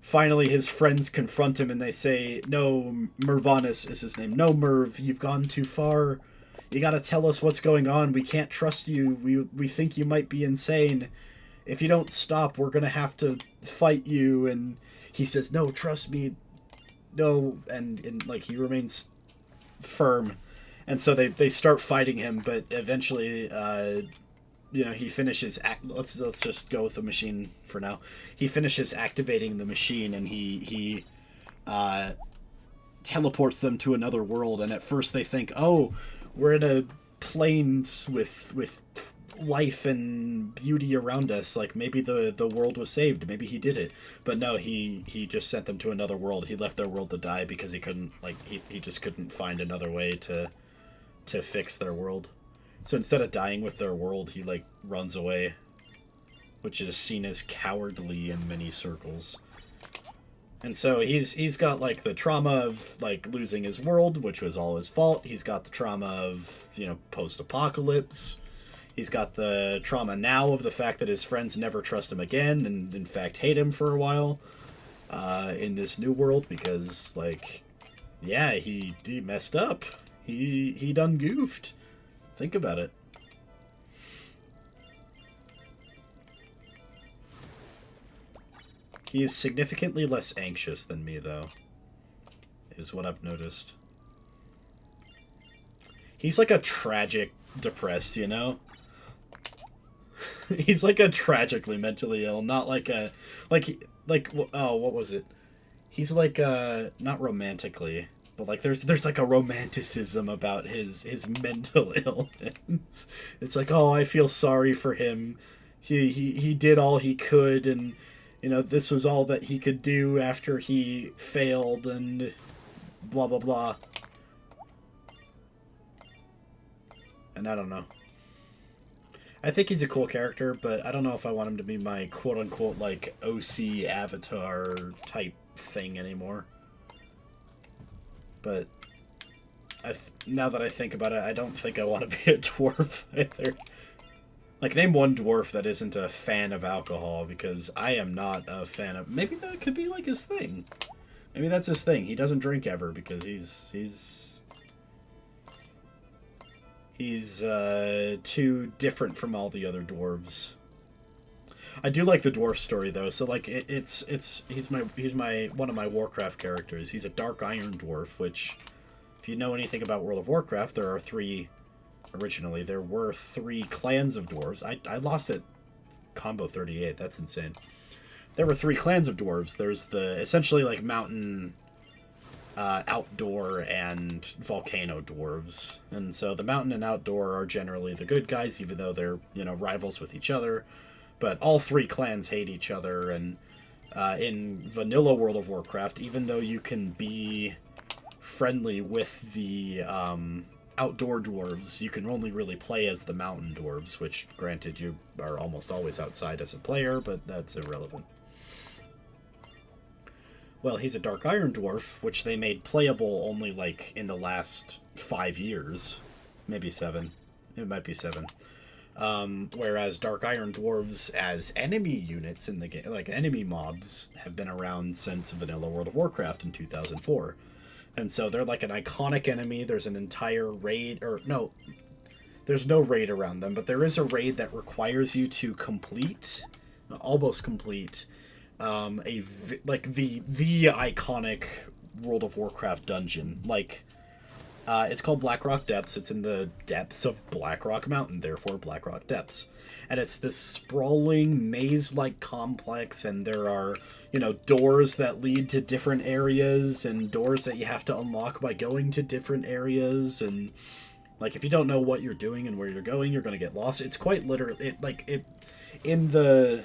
finally his friends confront him and they say, no, Mervanus is his name. No, Merv, you've gone too far. You gotta tell us what's going on. We can't trust you. We think you might be insane. If you don't stop, we're gonna have to fight you. And he says, no, trust me. No. And like, he remains firm. And so they start fighting him, but eventually, he finishes... Let's just go with the machine for now. He finishes activating the machine, and he teleports them to another world. And at first they think, oh, we're in a plains with life and beauty around us. Like, maybe the world was saved. Maybe he did it. But no, he just sent them to another world. He left their world to die because he couldn't, like, he just couldn't find another way to fix their world. So instead of dying with their world, he, like, runs away, which is seen as cowardly in many circles. And so he's got, like, the trauma of, like, losing his world, which was all his fault. He's got the trauma of, post-apocalypse. He's got the trauma now of the fact that his friends never trust him again, and in fact hate him for a while in this new world because, like, yeah, he messed up. He done goofed. Think about it. He is significantly less anxious than me, though, is what I've noticed. He's like a tragic depressed, you know? He's like a tragically mentally ill, not like a... oh, what was it? He's like, not romantically... But, like, there's like a romanticism about his mental illness. It's like, oh, I feel sorry for him. He did all he could, and, this was all that he could do after he failed, and blah, blah, blah. And I don't know. I think he's a cool character, but I don't know if I want him to be my quote-unquote, like, OC avatar type thing anymore. But now that I think about it, I don't think I want to be a dwarf either. Like, name one dwarf that isn't a fan of alcohol, because I am not a fan of... Maybe that could be, like, his thing. Maybe that's his thing. He doesn't drink ever, because he's too different from all the other dwarves. I do like the dwarf story, though, so, like, he's one of my Warcraft characters. He's a Dark Iron Dwarf, which, if you know anything about World of Warcraft, there are three... Originally, there were 3 clans of dwarves. I lost it combo 38. That's insane. There were 3 clans of dwarves. There's the essentially like mountain, outdoor, and volcano dwarves. And so the mountain and outdoor are generally the good guys, even though they're, you know, rivals with each other. But all 3 clans hate each other. And in vanilla World of Warcraft, even though you can be friendly with the outdoor dwarves, you can only really play as the mountain dwarves, which, granted, you are almost always outside as a player, but that's irrelevant. Well, he's a Dark Iron Dwarf, which they made playable only, like, in the last 5 years. Maybe 7. It might be 7. Whereas Dark Iron Dwarves as enemy units in the game, like enemy mobs, have been around since vanilla World of Warcraft in 2004. And so they're like an iconic enemy. There's an entire raid, or no, there's no raid around them, but there is a raid that requires you to complete, almost complete, like the iconic World of Warcraft dungeon. Like, it's called Blackrock Depths. It's in the depths of Blackrock Mountain, therefore Blackrock Depths. And it's this sprawling maze-like complex, and there are, you know, doors that lead to different areas, and doors that you have to unlock by going to different areas, and, like, if you don't know what you're doing and where you're going, you're going to get lost. It's quite literally, in the,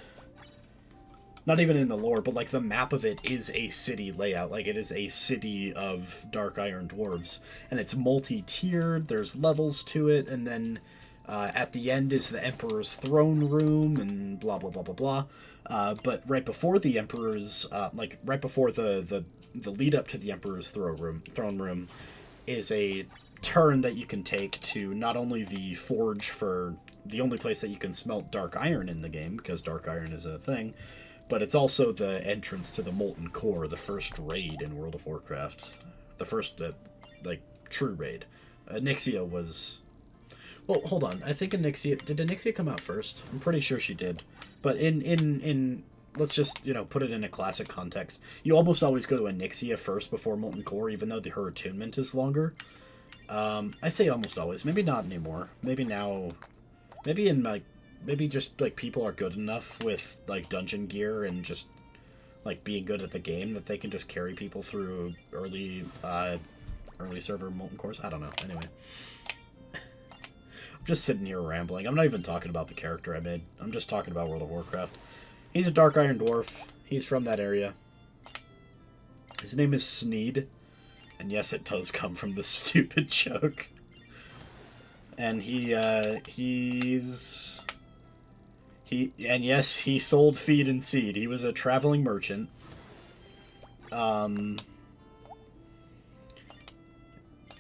not even in the lore, but, like, the map of it is a city layout. Like, it is a city of Dark Iron Dwarves, and it's multi-tiered, there's levels to it, and then... at the end is the Emperor's throne room, and blah, blah, blah, blah, blah. But right before the Emperor's, right before the lead up to the Emperor's throne room is a turn that you can take to not only the forge for the only place that you can smelt dark iron in the game, because dark iron is a thing, but it's also the entrance to the Molten Core, the first raid in World of Warcraft. The first, true raid. Nyxia was... Well, hold on. I think Nyxia... Did Nyxia come out first? I'm pretty sure she did. But in let's just, you know, put it in a classic context. You almost always go to Nyxia first before Molten Core, even though her attunement is longer. I say almost always. Maybe not anymore. Maybe now... Maybe in, like... Maybe just, like, people are good enough with, like, dungeon gear and just, like, being good at the game that they can just carry people through early server Molten Cores. I don't know. Anyway. Just sitting here rambling. I'm not even talking about the character I made. I'm just talking about World of Warcraft. He's a Dark Iron Dwarf. He's from that area. His name is Sneed. And yes, it does come from the stupid joke. And and yes, he sold feed and seed. He was a traveling merchant.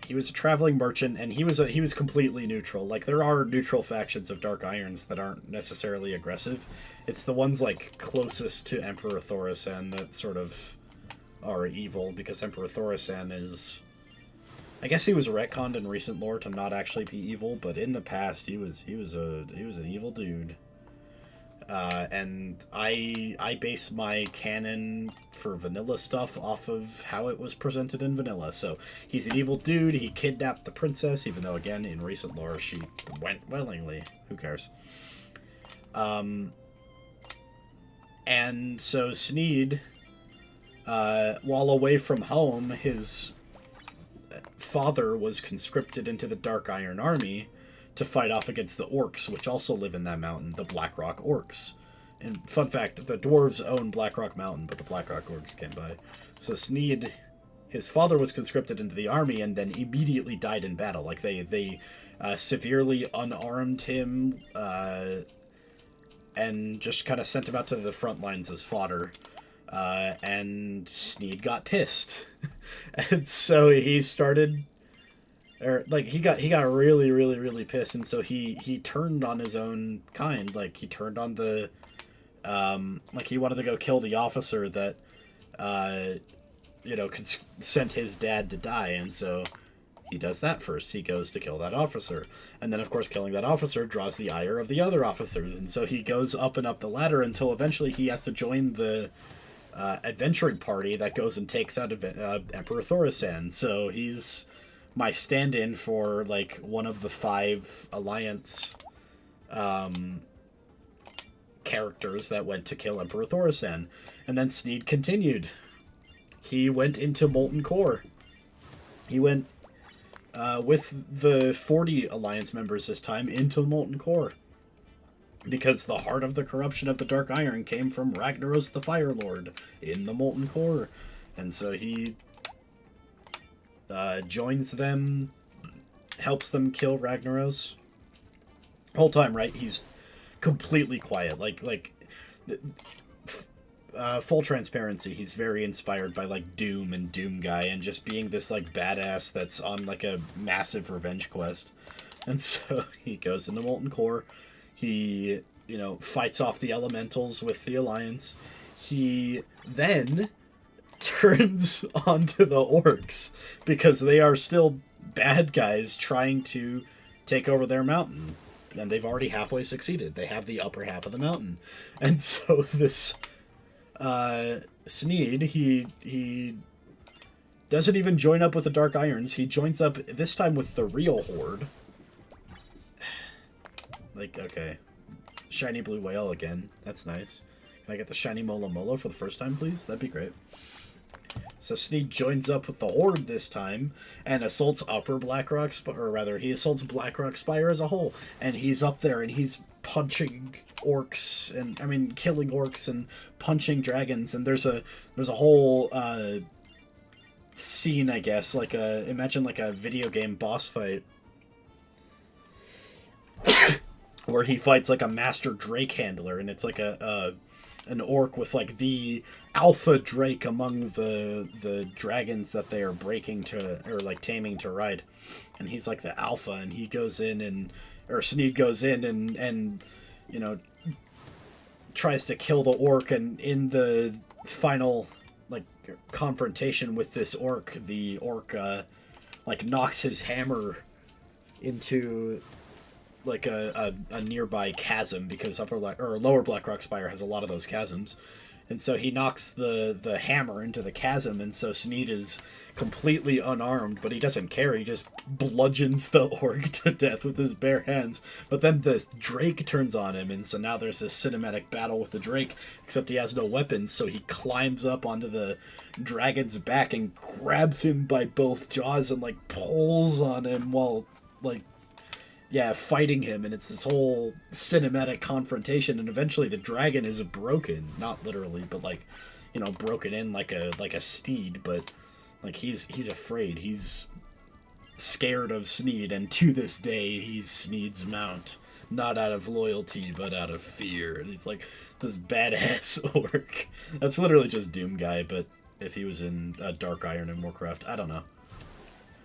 He was a traveling merchant, and he was completely neutral. Like, there are neutral factions of Dark Irons that aren't necessarily aggressive. It's the ones, like, closest to Emperor Thaurissan that sort of are evil, because Emperor Thaurissan is... I guess he was retconned in recent lore to not actually be evil, but in the past he was an evil dude. And I base my canon for vanilla stuff off of how it was presented in vanilla. So he's an evil dude. He kidnapped the princess, even though, again, in recent lore she went willingly. Who cares? And so Sneed, while away from home, his father was conscripted into the Dark Iron Army to fight off against the orcs, which also live in that mountain, the Blackrock Orcs. And fun fact, the dwarves own Blackrock Mountain, but the Blackrock Orcs came by. So Sneed, his father was conscripted into the army and then immediately died in battle. Like, they severely unarmed him and just kind of sent him out to the front lines as fodder. And Sneed got pissed. And so he started, or like he got really really really pissed, and so he turned on his own kind. Like he turned on the like he wanted to go kill the officer that sent his dad to die, and so he does that first. He goes to kill that officer, and then of course killing that officer draws the ire of the other officers, and so he goes up and up the ladder until eventually he has to join the adventuring party that goes and takes out Emperor Thorsan. So he's my stand-in for like one of the 5 Alliance characters that went to kill Emperor Thorsan. And then Sneed continued. He went into Molten Core. He went with the 40 Alliance members this time into Molten Core. Because the heart of the corruption of the Dark Iron came from Ragnaros the Fire Lord in the Molten Core. And so he joins them, helps them kill Ragnaros. Whole time, right? He's completely quiet. Full transparency, he's very inspired by like Doom and Doom Guy and just being this like badass that's on like a massive revenge quest. And so he goes into Molten Core. He, fights off the elementals with the Alliance. He then turns onto the orcs because they are still bad guys trying to take over their mountain. And they've already halfway succeeded. They have the upper half of the mountain. And so this Sneed, he doesn't even join up with the Dark Irons. He joins up this time with the real Horde. Like, okay. Shiny blue whale again. That's nice. Can I get the Shiny Mola for the first time, please? That'd be great. So Sneed joins up with the Horde this time and assaults Upper Blackrock Spire, or rather, he assaults Blackrock Spire as a whole. And he's up there and he's punching orcs and, killing orcs and punching dragons. And there's a whole scene, I guess, imagine like a video game boss fight where he fights like a master drake handler, and it's like an orc with like the alpha drake among the dragons that they are breaking to, or like taming to ride, and he's like the alpha, and he goes in or Sneed goes in and tries to kill the orc, and in the final like confrontation with this orc, the orc knocks his hammer into like a nearby chasm, because lower Blackrock Spire has a lot of those chasms, and so he knocks the hammer into the chasm, and so Sneed is completely unarmed, but he doesn't care. He just bludgeons the orc to death with his bare hands. But then the drake turns on him, and so now there's this cinematic battle with the drake, except he has no weapons, so he climbs up onto the dragon's back and grabs him by both jaws and like pulls on him while fighting him, and it's this whole cinematic confrontation, and eventually the dragon is broken, not literally, but broken in like a steed, but like he's afraid, he's scared of Sneed, and to this day he's Sneed's mount, not out of loyalty but out of fear. And he's like this badass orc. That's literally just Doom Guy, but if he was in Dark Iron and Warcraft, I don't know.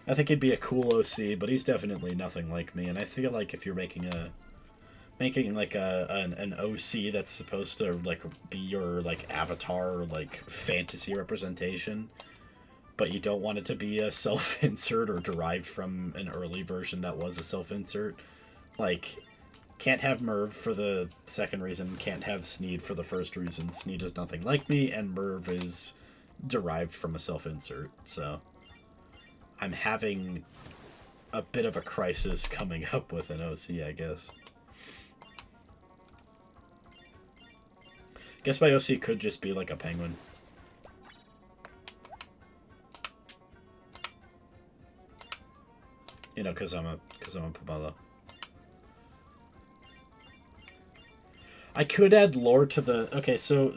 I think he'd be a cool OC, but he's definitely nothing like me. And I feel like if you're making an OC that's supposed to like be your like avatar or like fantasy representation, but you don't want it to be a self-insert or derived from an early version that was a self-insert, like can't have Merv for the second reason, can't have Sneed for the first reason. Sneed is nothing like me, and Merv is derived from a self-insert, so I'm having a bit of a crisis coming up with an OC, I guess. Guess my OC could just be like a penguin. Because I'm a Pomelo. I could add lore to the... Okay, so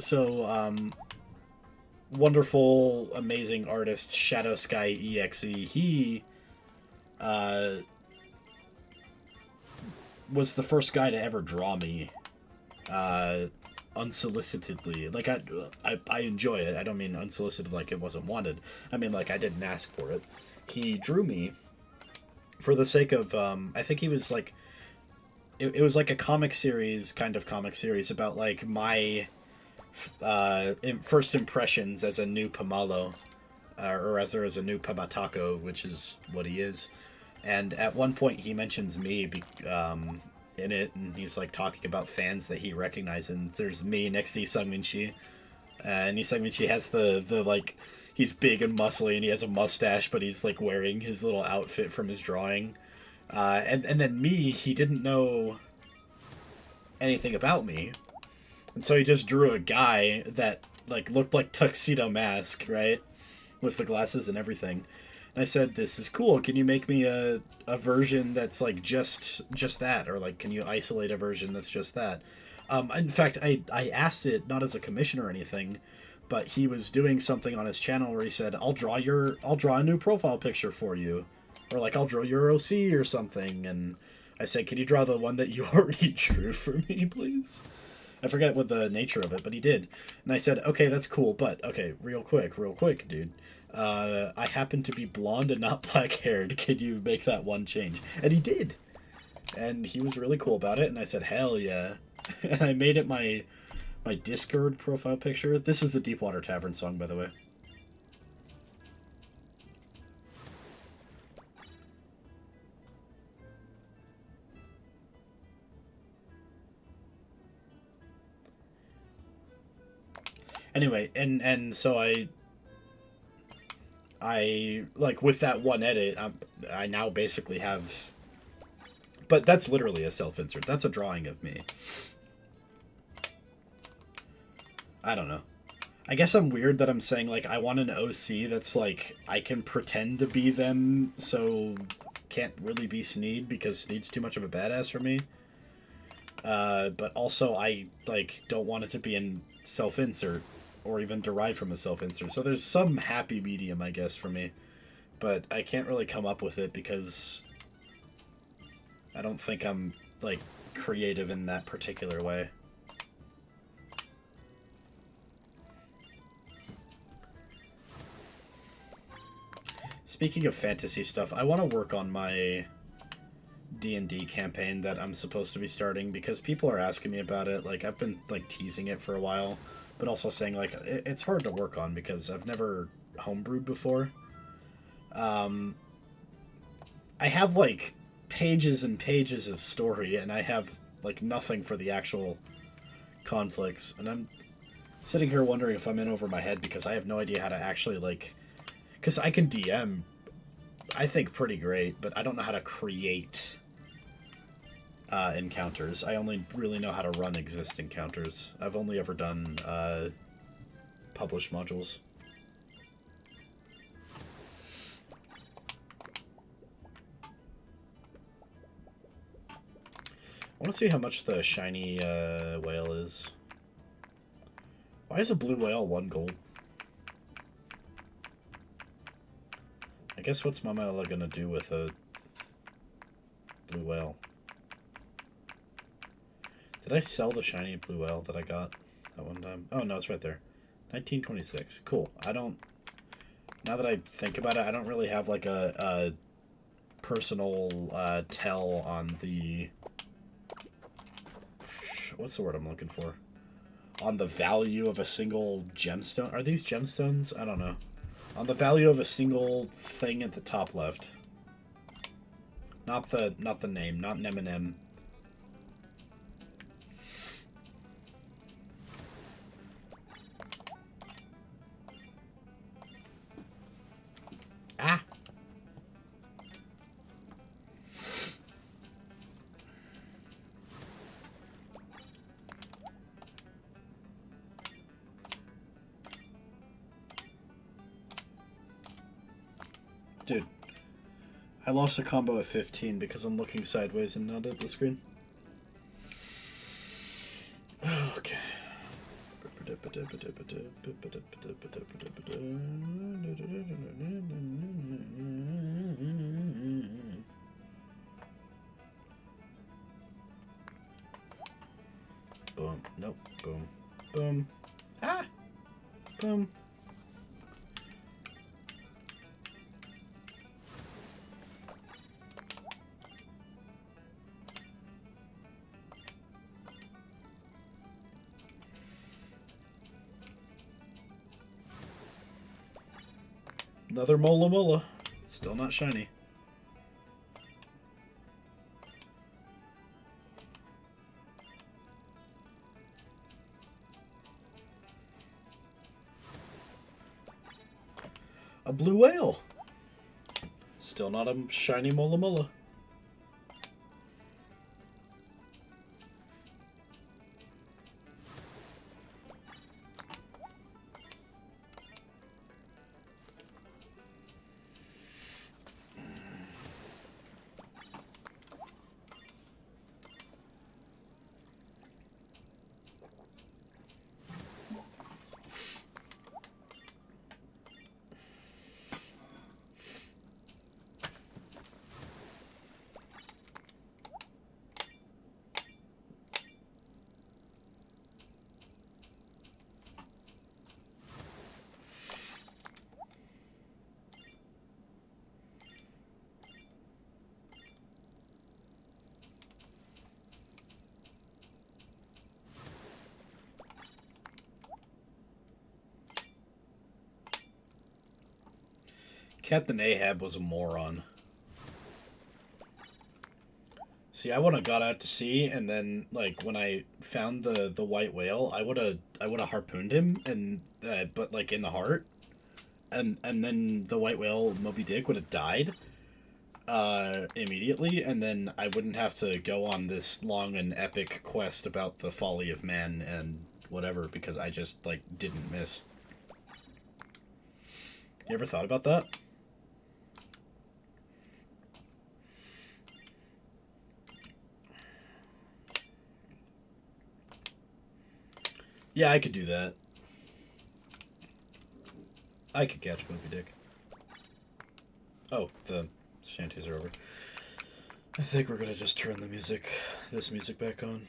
wonderful, amazing artist Shadow Sky EXE, he was the first guy to ever draw me. unsolicitedly. Like, I enjoy it. I don't mean unsolicited like it wasn't wanted. I mean, like, I didn't ask for it. He drew me for the sake of, I think he was, like, it was like a comic series, kind of comic series, about, like, my first impressions as a new Pamalo, or rather as a new Pamatako, which is what he is. And at one point he mentions me in it, and he's like talking about fans that he recognizes, and there's me next to Isangminchi. And Isangminchi has the like, he's big and muscly and he has a mustache, but he's like wearing his little outfit from his drawing. And then me, he didn't know anything about me. And so he just drew a guy that like looked like Tuxedo Mask, right? With the glasses and everything. And I said, "This is cool. Can you make me a version that's like just that, or like can you isolate a version that's just that?" In fact, I asked it not as a commission or anything, but he was doing something on his channel where he said, I'll draw a new profile picture for you, or like I'll draw your OC or something." And I said, "Can you draw the one that you already drew for me, please?" I forget what the nature of it, but he did. And I said, "Okay, that's cool, but okay, real quick, dude. I happen to be blonde and not black-haired. Can you make that one change?" And he did. And he was really cool about it, and I said, "Hell yeah." And I made it my Discord profile picture. This is the Deepwater Tavern song, by the way. Anyway, and so I like, with that one edit, I now basically have, but that's literally a self-insert. That's a drawing of me. I don't know. I guess I'm weird that I'm saying, like, I want an OC that's, like, I can pretend to be them, so can't really be Sneed, because Sneed's too much of a badass for me. But also, I, like, don't want it to be in self-insert, or even derived from a self-insert. So there's some happy medium, I guess, for me. But I can't really come up with it, because I don't think I'm, like, creative in that particular way. Speaking of fantasy stuff, I want to work on my D&D campaign that I'm supposed to be starting, because people are asking me about it. Like, I've been, like, teasing it for a while, but also saying, like, it's hard to work on because I've never homebrewed before. I have, like, pages and pages of story, and I have, like, nothing for the actual conflicts, and I'm sitting here wondering if I'm in over my head, because I have no idea how to actually, like, because I can DM, I think, pretty great, but I don't know how to create encounters. I only really know how to run exist encounters. I've only ever done published modules. I want to see how much the shiny whale is. Why is a blue whale 1 gold? I guess what's Mola gonna do with a blue whale? Did I sell the shiny blue whale that I got that one time? Oh, no, it's right there. 1926. Cool. I don't... Now that I think about it, I don't really have, like, a personal tell on the... What's the word I'm looking for? On the value of a single gemstone. Are these gemstones? I don't know. On the value of a single thing at the top left. Not the name, not an M&M. Ah! Dude, I lost a combo of 15 because I'm looking sideways and not at the screen. Okay. Boom. Nope. Boom. Boom. Ah! Boom. Another Mola Mola. Still not shiny. A blue whale. Still not a shiny Mola Mola. Captain Ahab was a moron. See, I would have got out to sea, and then like when I found the white whale, I would have harpooned him, and but like in the heart, and then the white whale Moby Dick would have died immediately, and then I wouldn't have to go on this long and epic quest about the folly of man and whatever, because I just like didn't miss. You ever thought about that? Yeah, I could do that. I could catch Moby Dick. Oh, the shanties are over. I think we're gonna just turn the music, this music back on.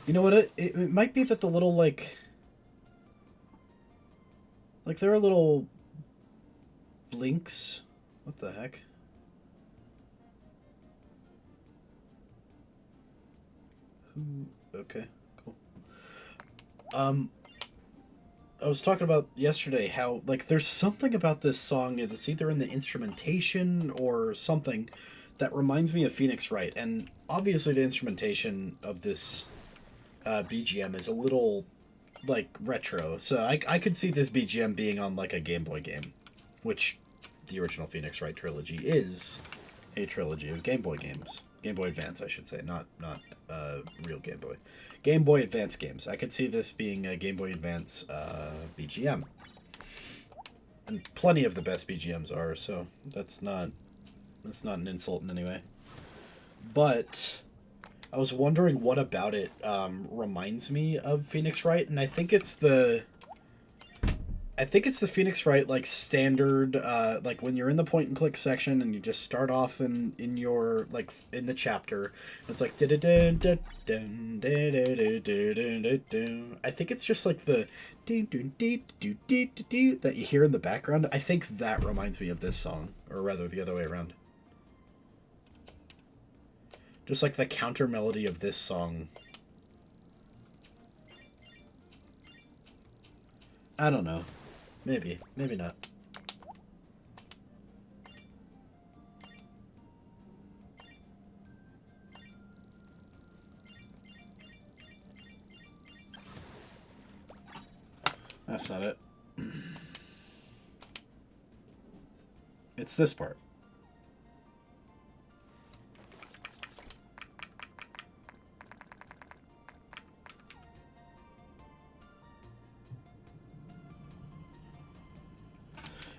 You know what? It might be that the little like there are little blinks. What the heck? Okay, cool. I was talking about yesterday how like there's something about this song that's either in the instrumentation or something that reminds me of Phoenix Wright, and obviously the instrumentation of this BGM is a little like retro, so I could see this BGM being on like a Game Boy game, which the original Phoenix Wright trilogy is a trilogy of Game Boy games. Game Boy Advance, I should say, not real Game Boy. Game Boy Advance games. I could see this being a Game Boy Advance BGM. And plenty of the best BGMs are, so that's not an insult in any way. But I was wondering what about it reminds me of Phoenix Wright, and I think it's the Phoenix Wright like standard like when you're in the point and click section and you just start off in your like in the chapter, it's like I think it's just like the that you hear in the background. I think that reminds me of this song, or rather the other way around. Just like the counter melody of this song. I don't know. Maybe. Maybe not. That's not it. It's this part.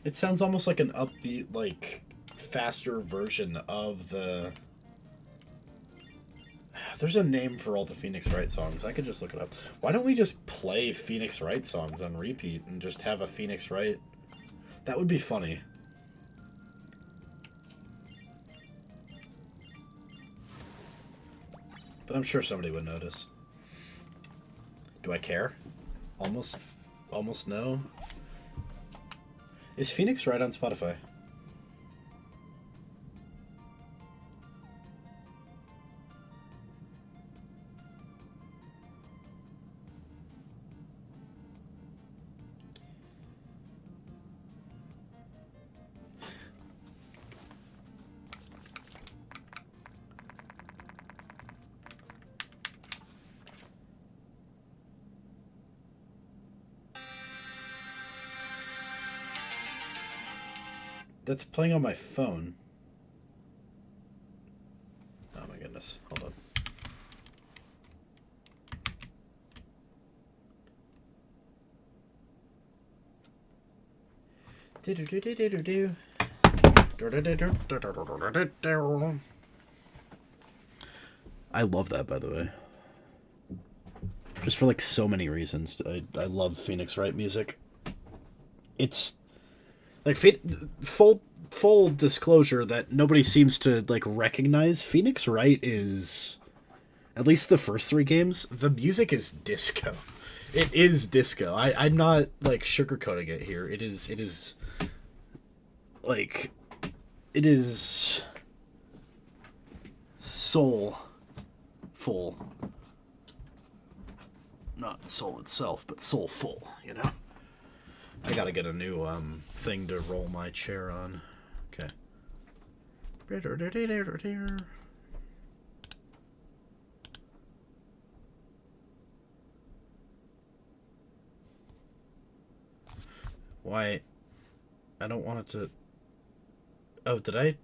It sounds almost like an upbeat, like, faster version of the There's a name for all the Phoenix Wright songs. I could just look it up. Why don't we just play Phoenix Wright songs on repeat and just have a Phoenix Wright? That would be funny. But I'm sure somebody would notice. Do I care? Almost no. Is Phoenix Wright on Spotify? That's playing on my phone. Oh my goodness. Hold on. I love that, by the way. Just for like so many reasons. I love Phoenix Wright music. It's like full disclosure that nobody seems to like recognize. Phoenix Wright is, at least the first 3 games, the music is disco. It is disco. I'm not like sugarcoating it here. It is like, it is soulful. Not soul itself, but soulful, you know? I gotta get a new thing to roll my chair on. Okay. Why? I don't want it to... Oh, did I?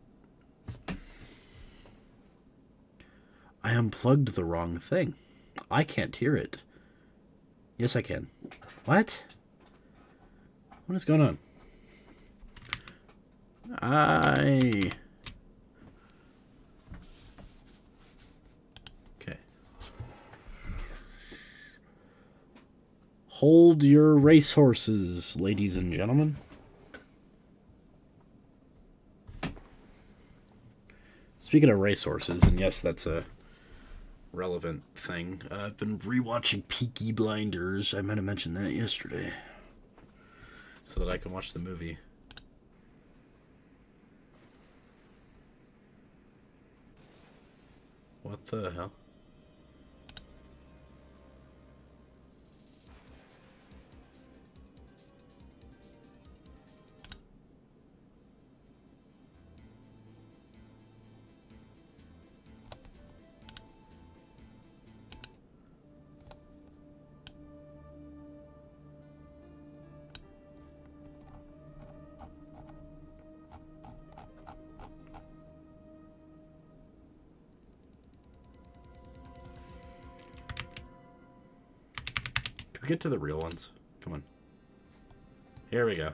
I unplugged the wrong thing. I can't hear it. Yes, I can. What? What is going on? Okay. Hold your racehorses, ladies and gentlemen. Speaking of racehorses, and yes, that's a relevant thing. I've been rewatching Peaky Blinders. I might have mentioned that yesterday, so that I can watch the movie. What the hell? Can we get to the real ones? Come on. Here we go.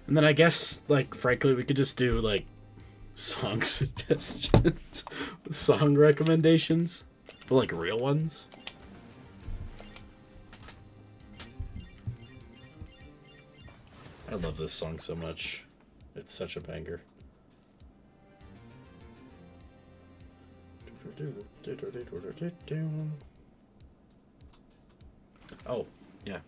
And then I guess, like, frankly, we could just do, like, song suggestions, song recommendations, but, like, real ones. I love this song so much. It's such a banger. Oh, yeah.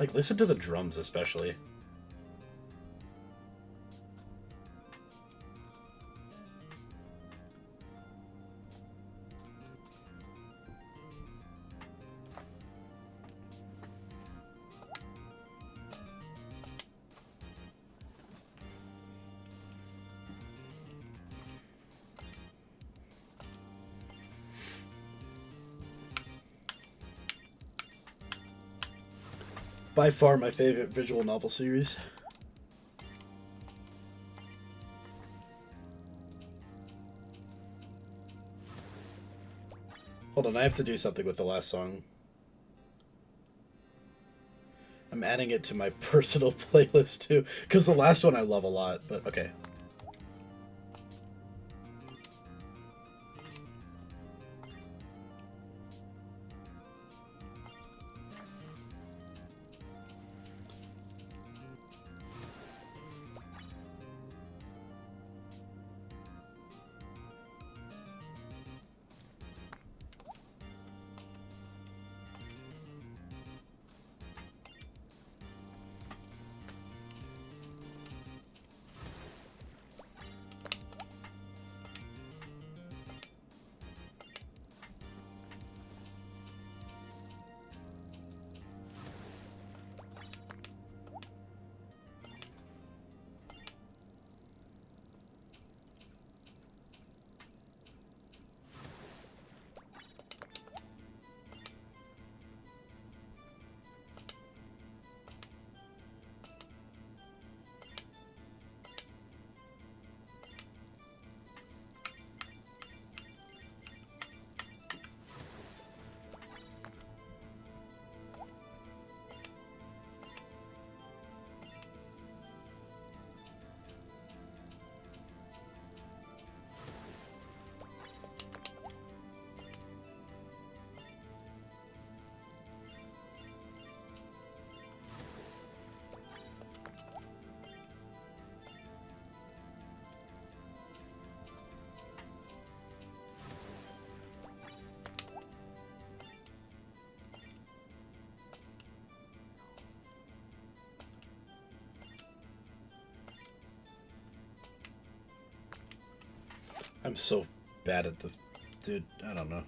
Like, listen to the drums, especially. By far my favorite visual novel series. Hold on, I have to do something with the last song. I'm adding it to my personal playlist too, because the last one I love a lot, but okay. I'm so bad at the... Dude, I don't know.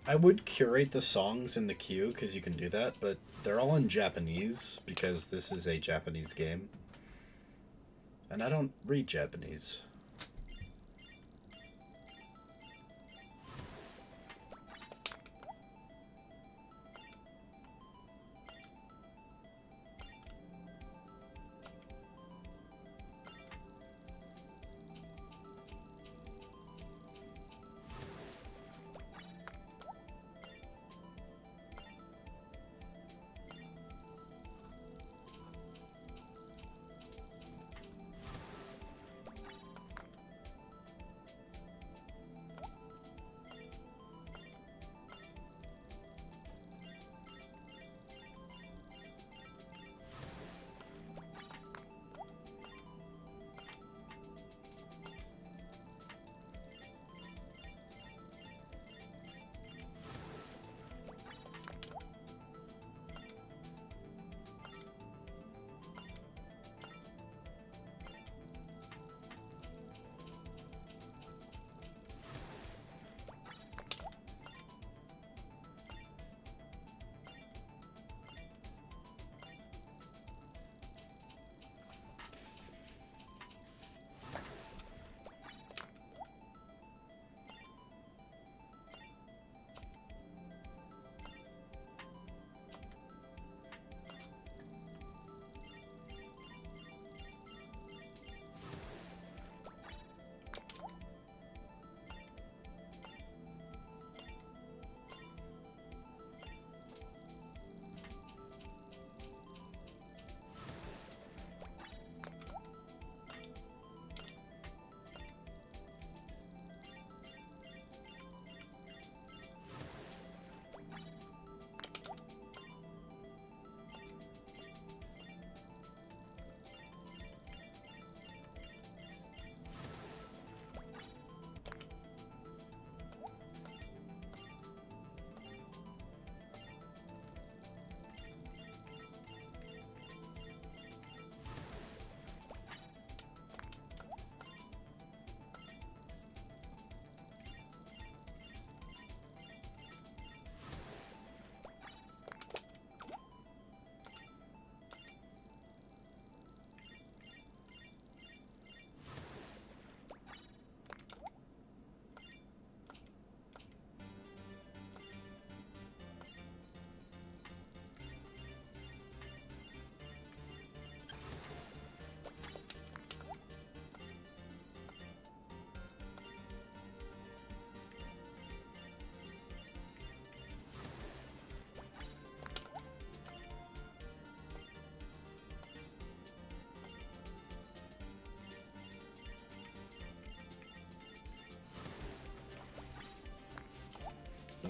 I would curate the songs in the queue, because you can do that, but they're all in Japanese, because this is a Japanese game. And I don't read Japanese.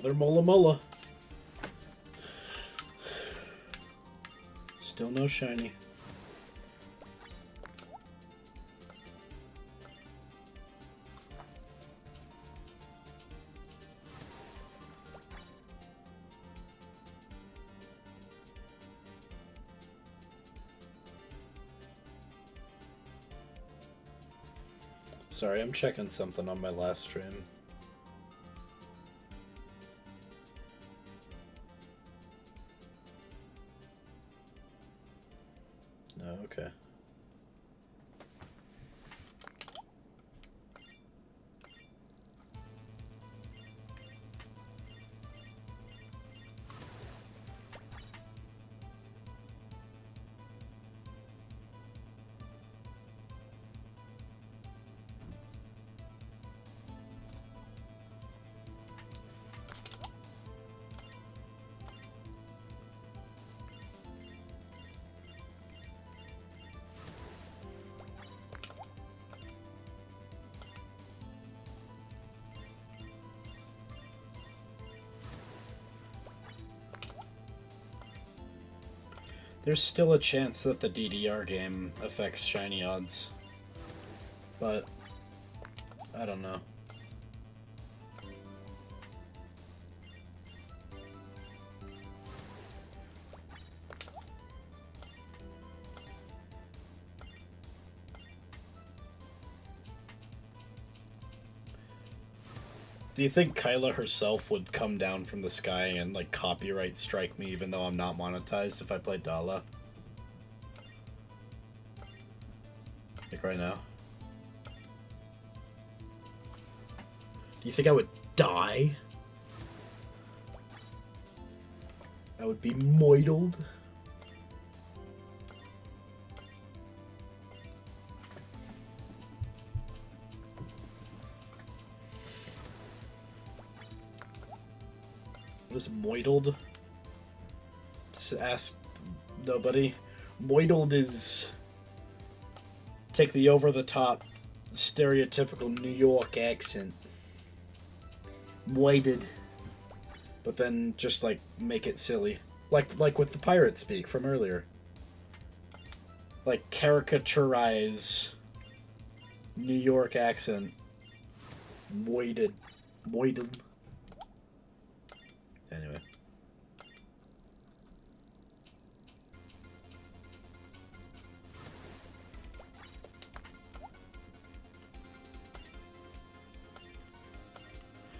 Another Mola Mola. Still no shiny. Sorry, I'm checking something on my last stream. No, okay. There's still a chance that the DDR game affects shiny odds. But I don't know. Do you think Kaela herself would come down from the sky and, like, copyright strike me even though I'm not monetized if I play Dala? Like, right now? Do you think I would die? I would be moidled? What is moidled? Just ask nobody. Moidled is take the over-the-top stereotypical New York accent. Moided. But then just, like, make it silly. Like with the pirate speak from earlier. Like, caricaturize New York accent. Moided. Moided. Anyway.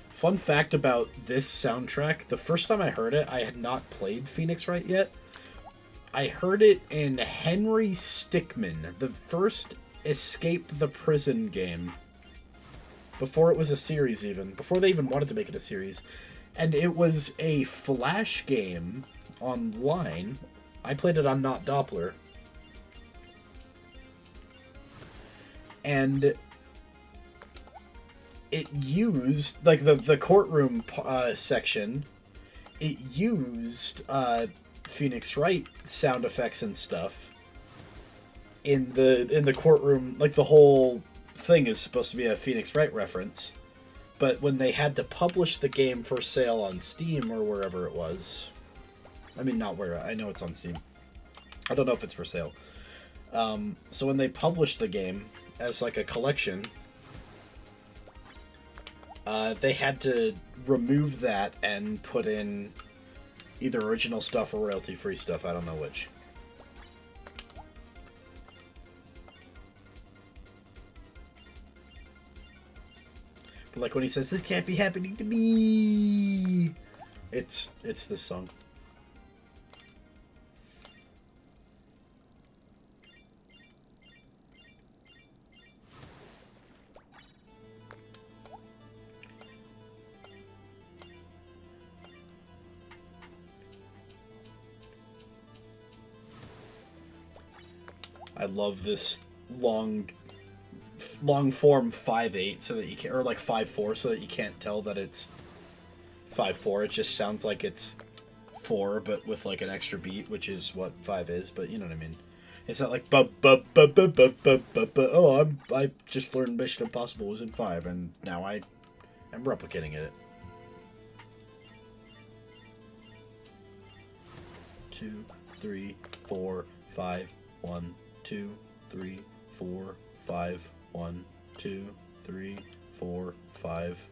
Fun fact about this soundtrack, the first time I heard it, I had not played Phoenix Wright yet. I heard it in Henry Stickmin, the first Escape the Prison game. Before it was a series even. Before they even wanted to make it a series. And it was a Flash game online. I played it on Not Doppler. And it used, like, the courtroom section, it used Phoenix Wright sound effects and stuff in the courtroom. Like, the whole thing is supposed to be a Phoenix Wright reference. But when they had to publish the game for sale on Steam or wherever it was, I mean, not where, I know it's on Steam. I don't know if it's for sale. So when they published the game as, like, a collection, they had to remove that and put in either original stuff or royalty-free stuff. I don't know which. But, like, when he says, "This can't be happening to me," it's this song. I love this long form 5/8 so that you can, or like 5/4 so that you can't tell that it's 5/4. It just sounds like it's 4 but with like an extra beat, which is what 5 is, but you know what I mean. It's not like oh, I just learned Mission Impossible was in 5 and now I am replicating it. 2, 3, 4, 5. 1, 2, 3, 4, 5. 1, 2, 3, 4, 5.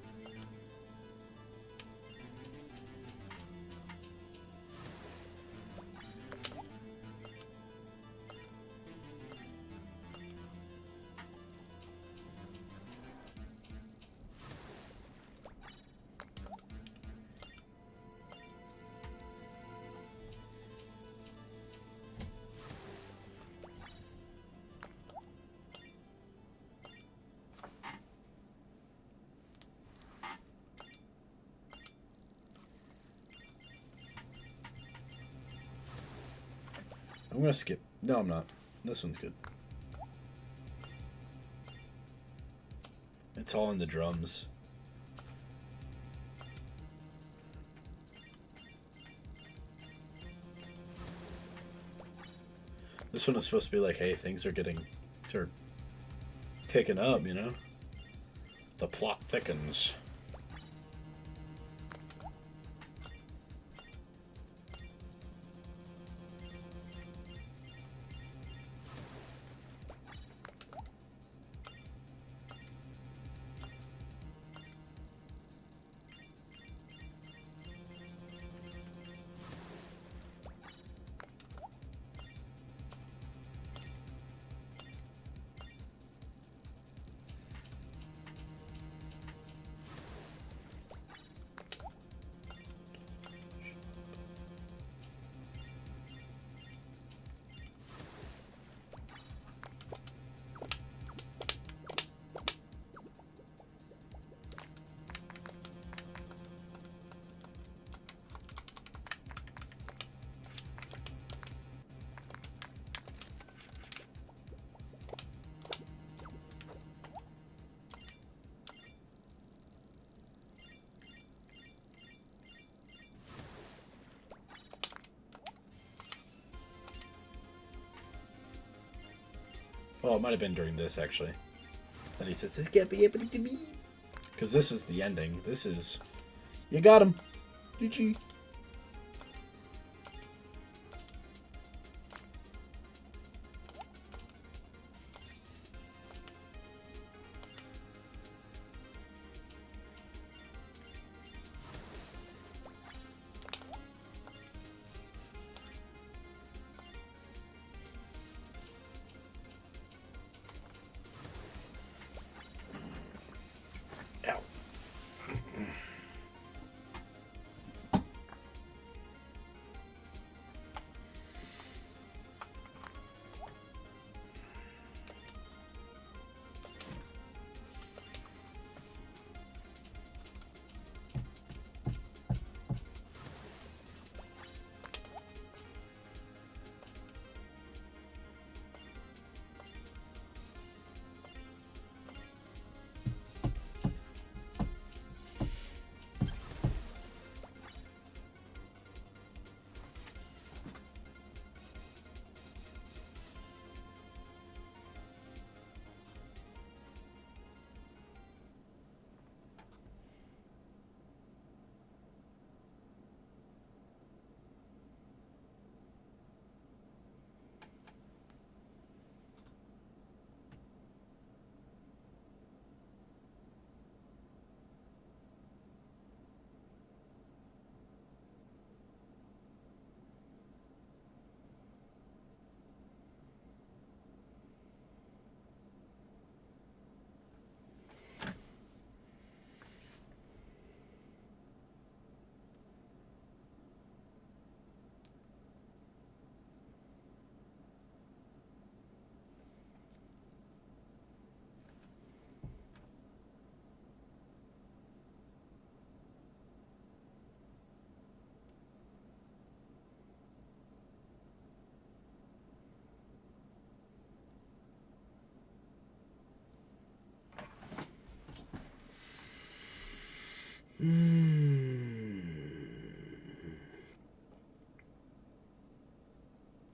I'm gonna skip. No, I'm not. This one's good. It's all in the drums. This one is supposed to be like, hey, things are picking up, you know? The plot thickens. Oh, it might have been during this, actually. And he says, because this is the ending. This is... You got him. GG.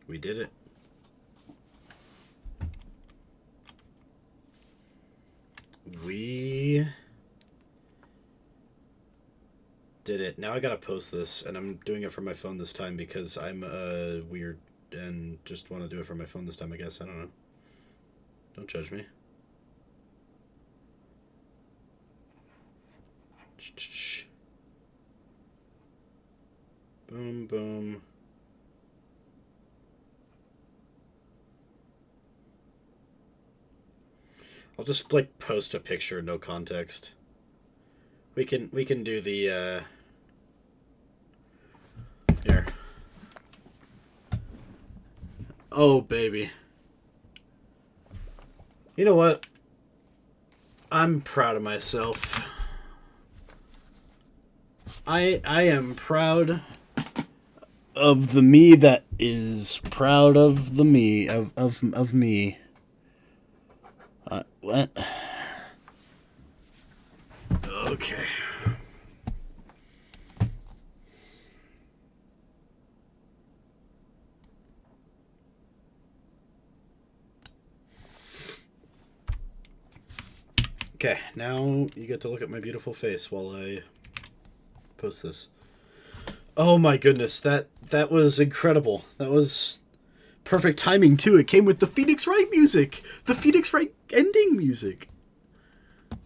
We did it. We did it. Now I gotta post this, and I'm doing it from my phone this time because I'm weird and just want to do it from my phone this time, I guess. I don't know. Don't judge me. Boom, boom. I'll just like post a picture, no context. We can do the here. Oh baby. You know what? I'm proud of myself. I am proud of the me that is proud of the me of me. What? Okay. Okay, now you get to look at my beautiful face while I post this. Oh my goodness, that was incredible. That was perfect timing too. It came with the Phoenix Wright music. The Phoenix Wright ending music. I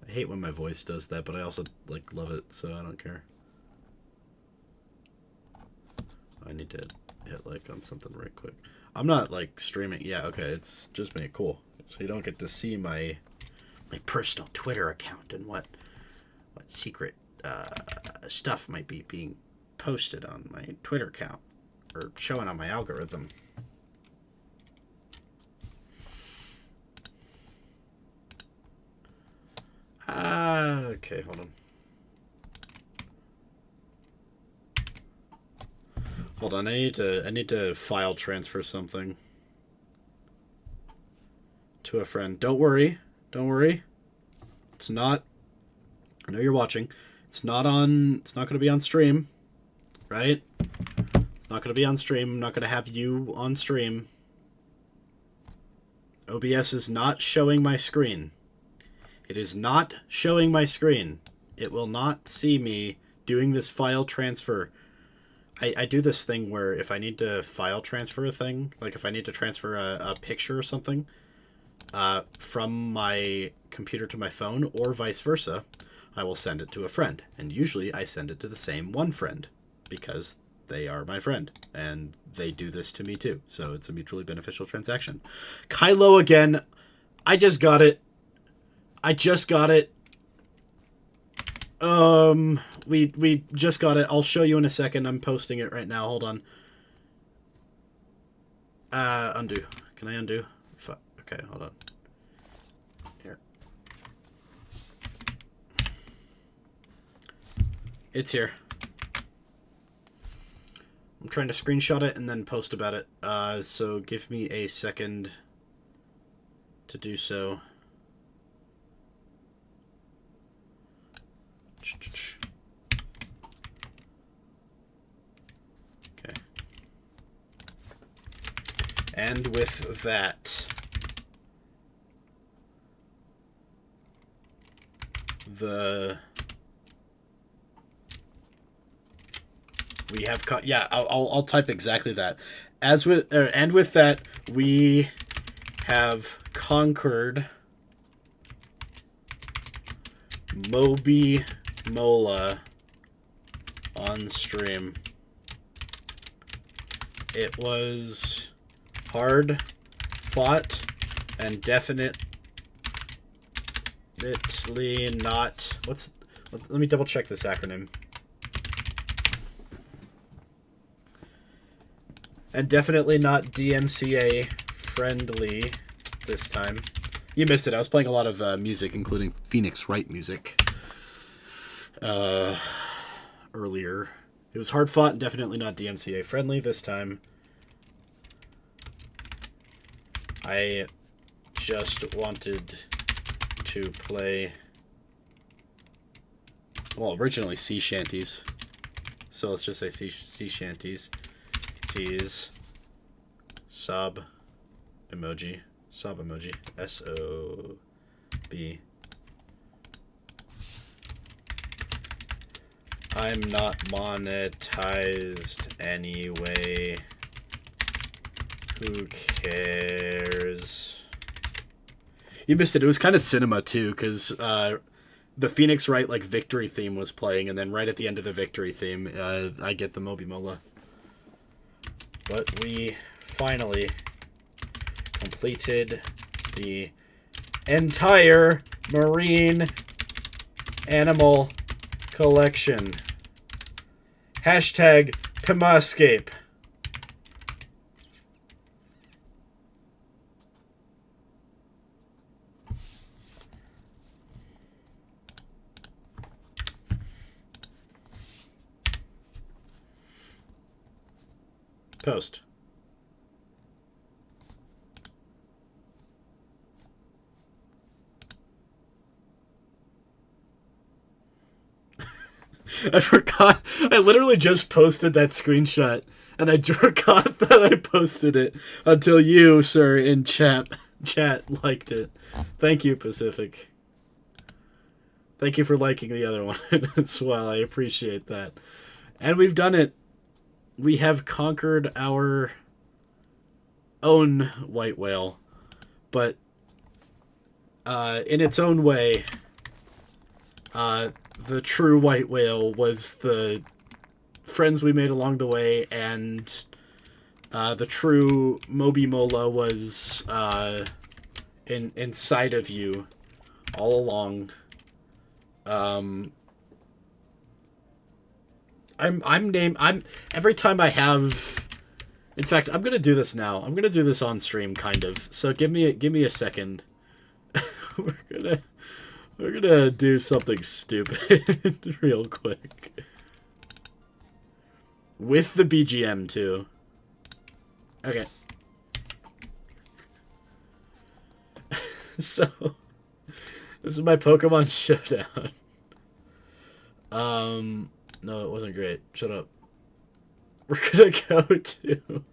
hate when my voice does that, but I also like love it, so I don't care. I need to hit like on something right quick. I'm not like streaming. Yeah, okay, it's just make it cool. So you don't get to see my personal Twitter account and what secret stuff might be being posted on my Twitter account or showing on my algorithm. Okay, hold on. Hold on, I need to file transfer something to a friend. Don't worry. Don't worry. It's not, I know you're watching. It's not going to be on stream, right? It's not going to be on stream. I'm not going to have you on stream. OBS is not showing my screen. It is not showing my screen. It will not see me doing this file transfer. I do this thing where if I need to file transfer a thing, like if I need to transfer a picture or something, from my computer to my phone or vice versa, I will send it to a friend. And usually I send it to the same one friend because they are my friend and they do this to me too. So it's a mutually beneficial transaction. Kylo again. I just got it. We just got it. I'll show you in a second. I'm posting it right now. Hold on. Undo. Can I undo? Okay, hold on. Here. It's here. I'm trying to screenshot it and then post about it. So give me a second to do so. Okay. And with that, we have yeah, I'll type exactly that. As with and with that, we have conquered Moby Mola on stream. It was hard fought and definitely not. Let me double check this acronym. And definitely not DMCA friendly this time. You missed it. I was playing a lot of music, including Phoenix Wright music. Earlier. It was hard fought and definitely not DMCA friendly this time. I just wanted to play, well, originally sea shanties. So let's just say sea shanties. Tease. Sob emoji. Sob emoji. S-O-B. I'm not monetized anyway. Who cares? You missed it. It was kind of cinema, too, because the Phoenix Wright, like, victory theme was playing, and then right at the end of the victory theme, I get the Moby Mola. But we finally completed the entire marine animal collection. Hashtag Pemascape. Post. I forgot. I literally just posted that screenshot, and I forgot that I posted it until you, sir, in chat liked it. Thank you, Pacific. Thank you for liking the other one as well. I appreciate that. And we've done it. We have conquered our own white whale, but in its own way, the true white whale was the friends we made along the way, and the true Moby Mola was inside of you all along. I'm every time I have. In fact, I'm gonna do this now. I'm gonna do this on stream, kind of. So give me a second. We're gonna do something stupid real quick with the BGM too. Okay. So this is my Pokemon Showdown. No, it wasn't great. Shut up. We're gonna go to...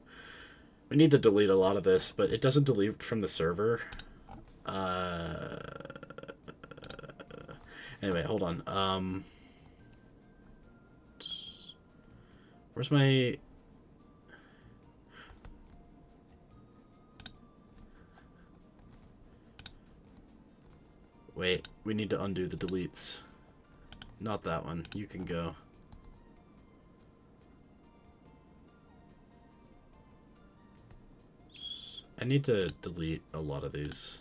We need to delete a lot of this, but it doesn't delete from the server. Anyway, hold on. Where's my... Wait, we need to undo the deletes. Not that one. You can go. I need to delete a lot of these.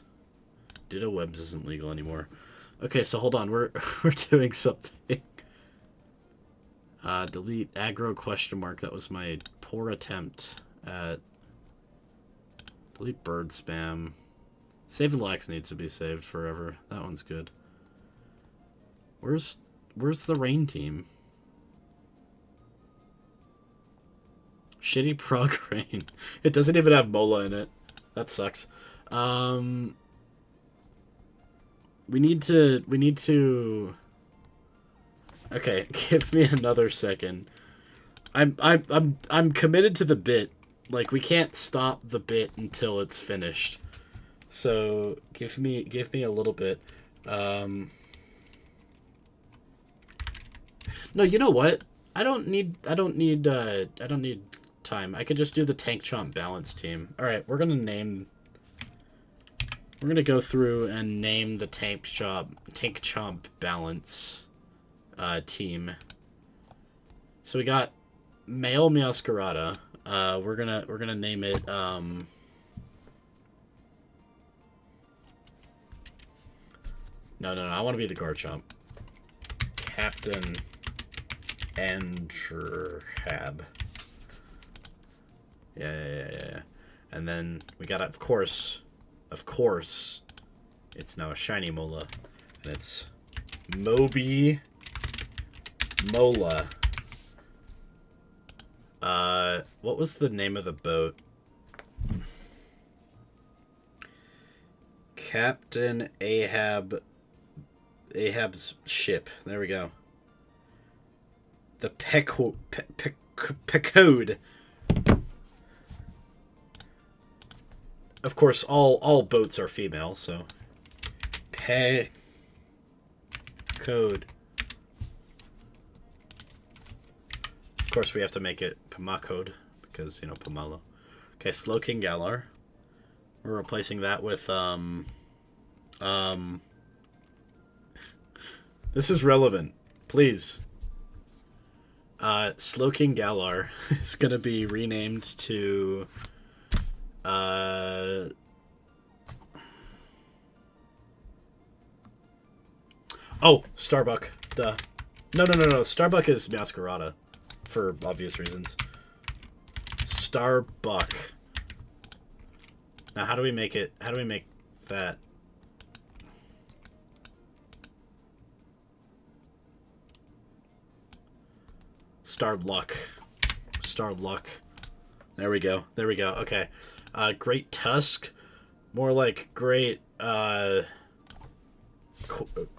Ditto Webs isn't legal anymore. Okay, so hold on. We're doing something. Delete aggro question mark. That was my poor attempt at... Delete bird spam. Save and Lax needs to be saved forever. That one's good. Where's the rain team? Shitty prog rain. It doesn't even have Mola in it. That sucks. We need to. Okay, give me another second. I'm committed to the bit. Like, we can't stop the bit until it's finished. So give me a little bit. No, you know what? I don't need time. I could just do the Tank Chomp balance team. All right, we're gonna go through and name the Tank Chomp balance team. So we got male Meowscarada. We're gonna name it No, I want to be the Garchomp. Captain Andrehab. Yeah. And then we got, of course, it's now a Shiny Mola. And it's Moby Mola. What was the name of the boat? Captain Ahab's ship. There we go. The Pecode. Of course, all boats are female, so Pecode. Of course, we have to make it Pemascape because, you know, Pomelo. Okay, Slow King Galar. We're replacing that with, this is relevant. Please. Slow King Galar is going to be renamed to, oh, Starbuck. Duh. No. Starbuck is Masquerada. For obvious reasons. Starbuck. Now, how do we make it? How do we make that? Starluck. Starluck. There we go. There we go. Okay. Great Tusk. More like Great, I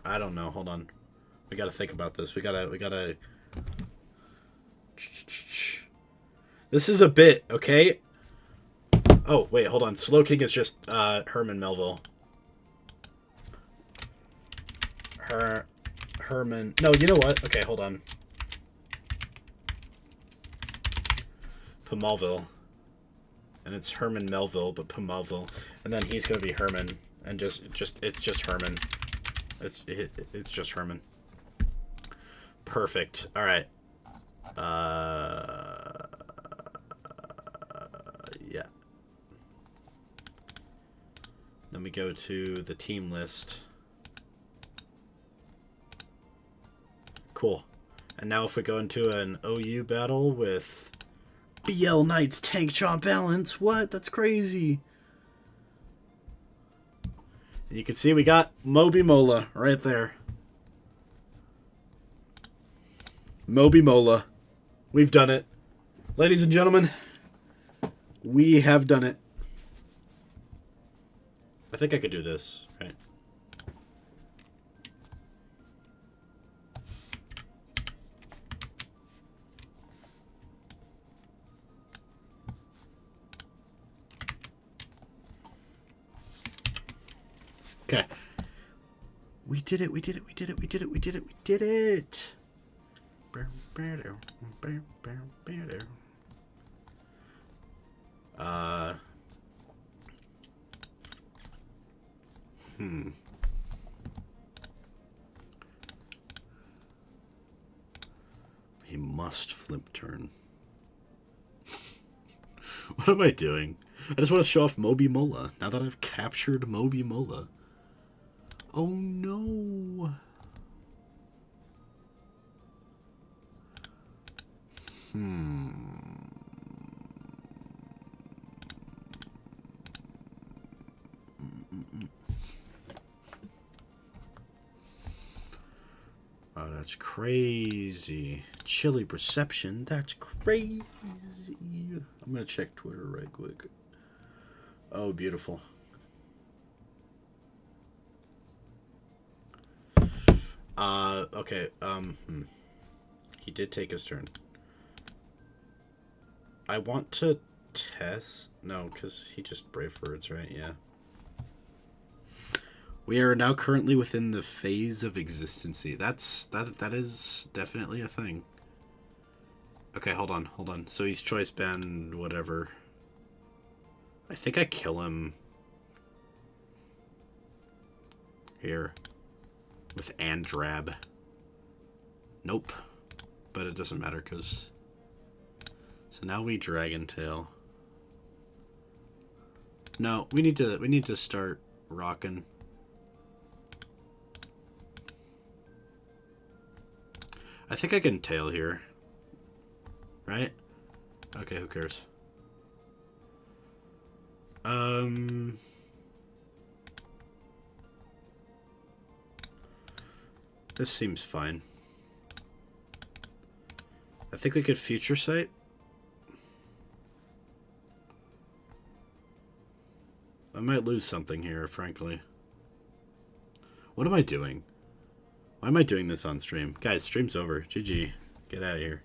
don't know. Hold on. We gotta think about this. We gotta... This is a bit, okay? Oh, wait, hold on. Slow King is just, Herman Melville. Herman... No, you know what? Okay, hold on. Pemalville. And it's Herman Melville, but Pemalville. And then he's gonna be Herman. And it's just Herman. It's just Herman. Perfect. Alright. Yeah. Then we go to the team list. Cool. And now if we go into an OU battle with BL Knights Tank Chomp Balance, what? That's crazy. And you can see we got Moby Mola right there. Moby Mola. We've done it. Ladies and gentlemen, we have done it. I think I could do this, right? Okay. We did it, we did it, we did it, we did it, we did it, we did it! He must flip turn. What am I doing? I just want to show off Moby Mola, now that I've captured Moby Mola. Oh no! Oh, that's crazy. Chilly perception, that's crazy. I'm gonna check Twitter right quick. Oh, beautiful. Okay, he did take his turn. I want to test... No, because he just brave birds, right? Yeah. We are now currently within the phase of existency. That is definitely a thing. Okay, hold on. So he's choice band, whatever. I think I kill him here with Andrab. Nope. But it doesn't matter because... So now we Dragon Tail. No, we need to start rocking. I think I can tail here. Right? Okay, who cares? This seems fine. I think we could Future Sight. I might lose something here, frankly. What am I doing? Why am I doing this on stream? Guys, stream's over. GG. Get out of here.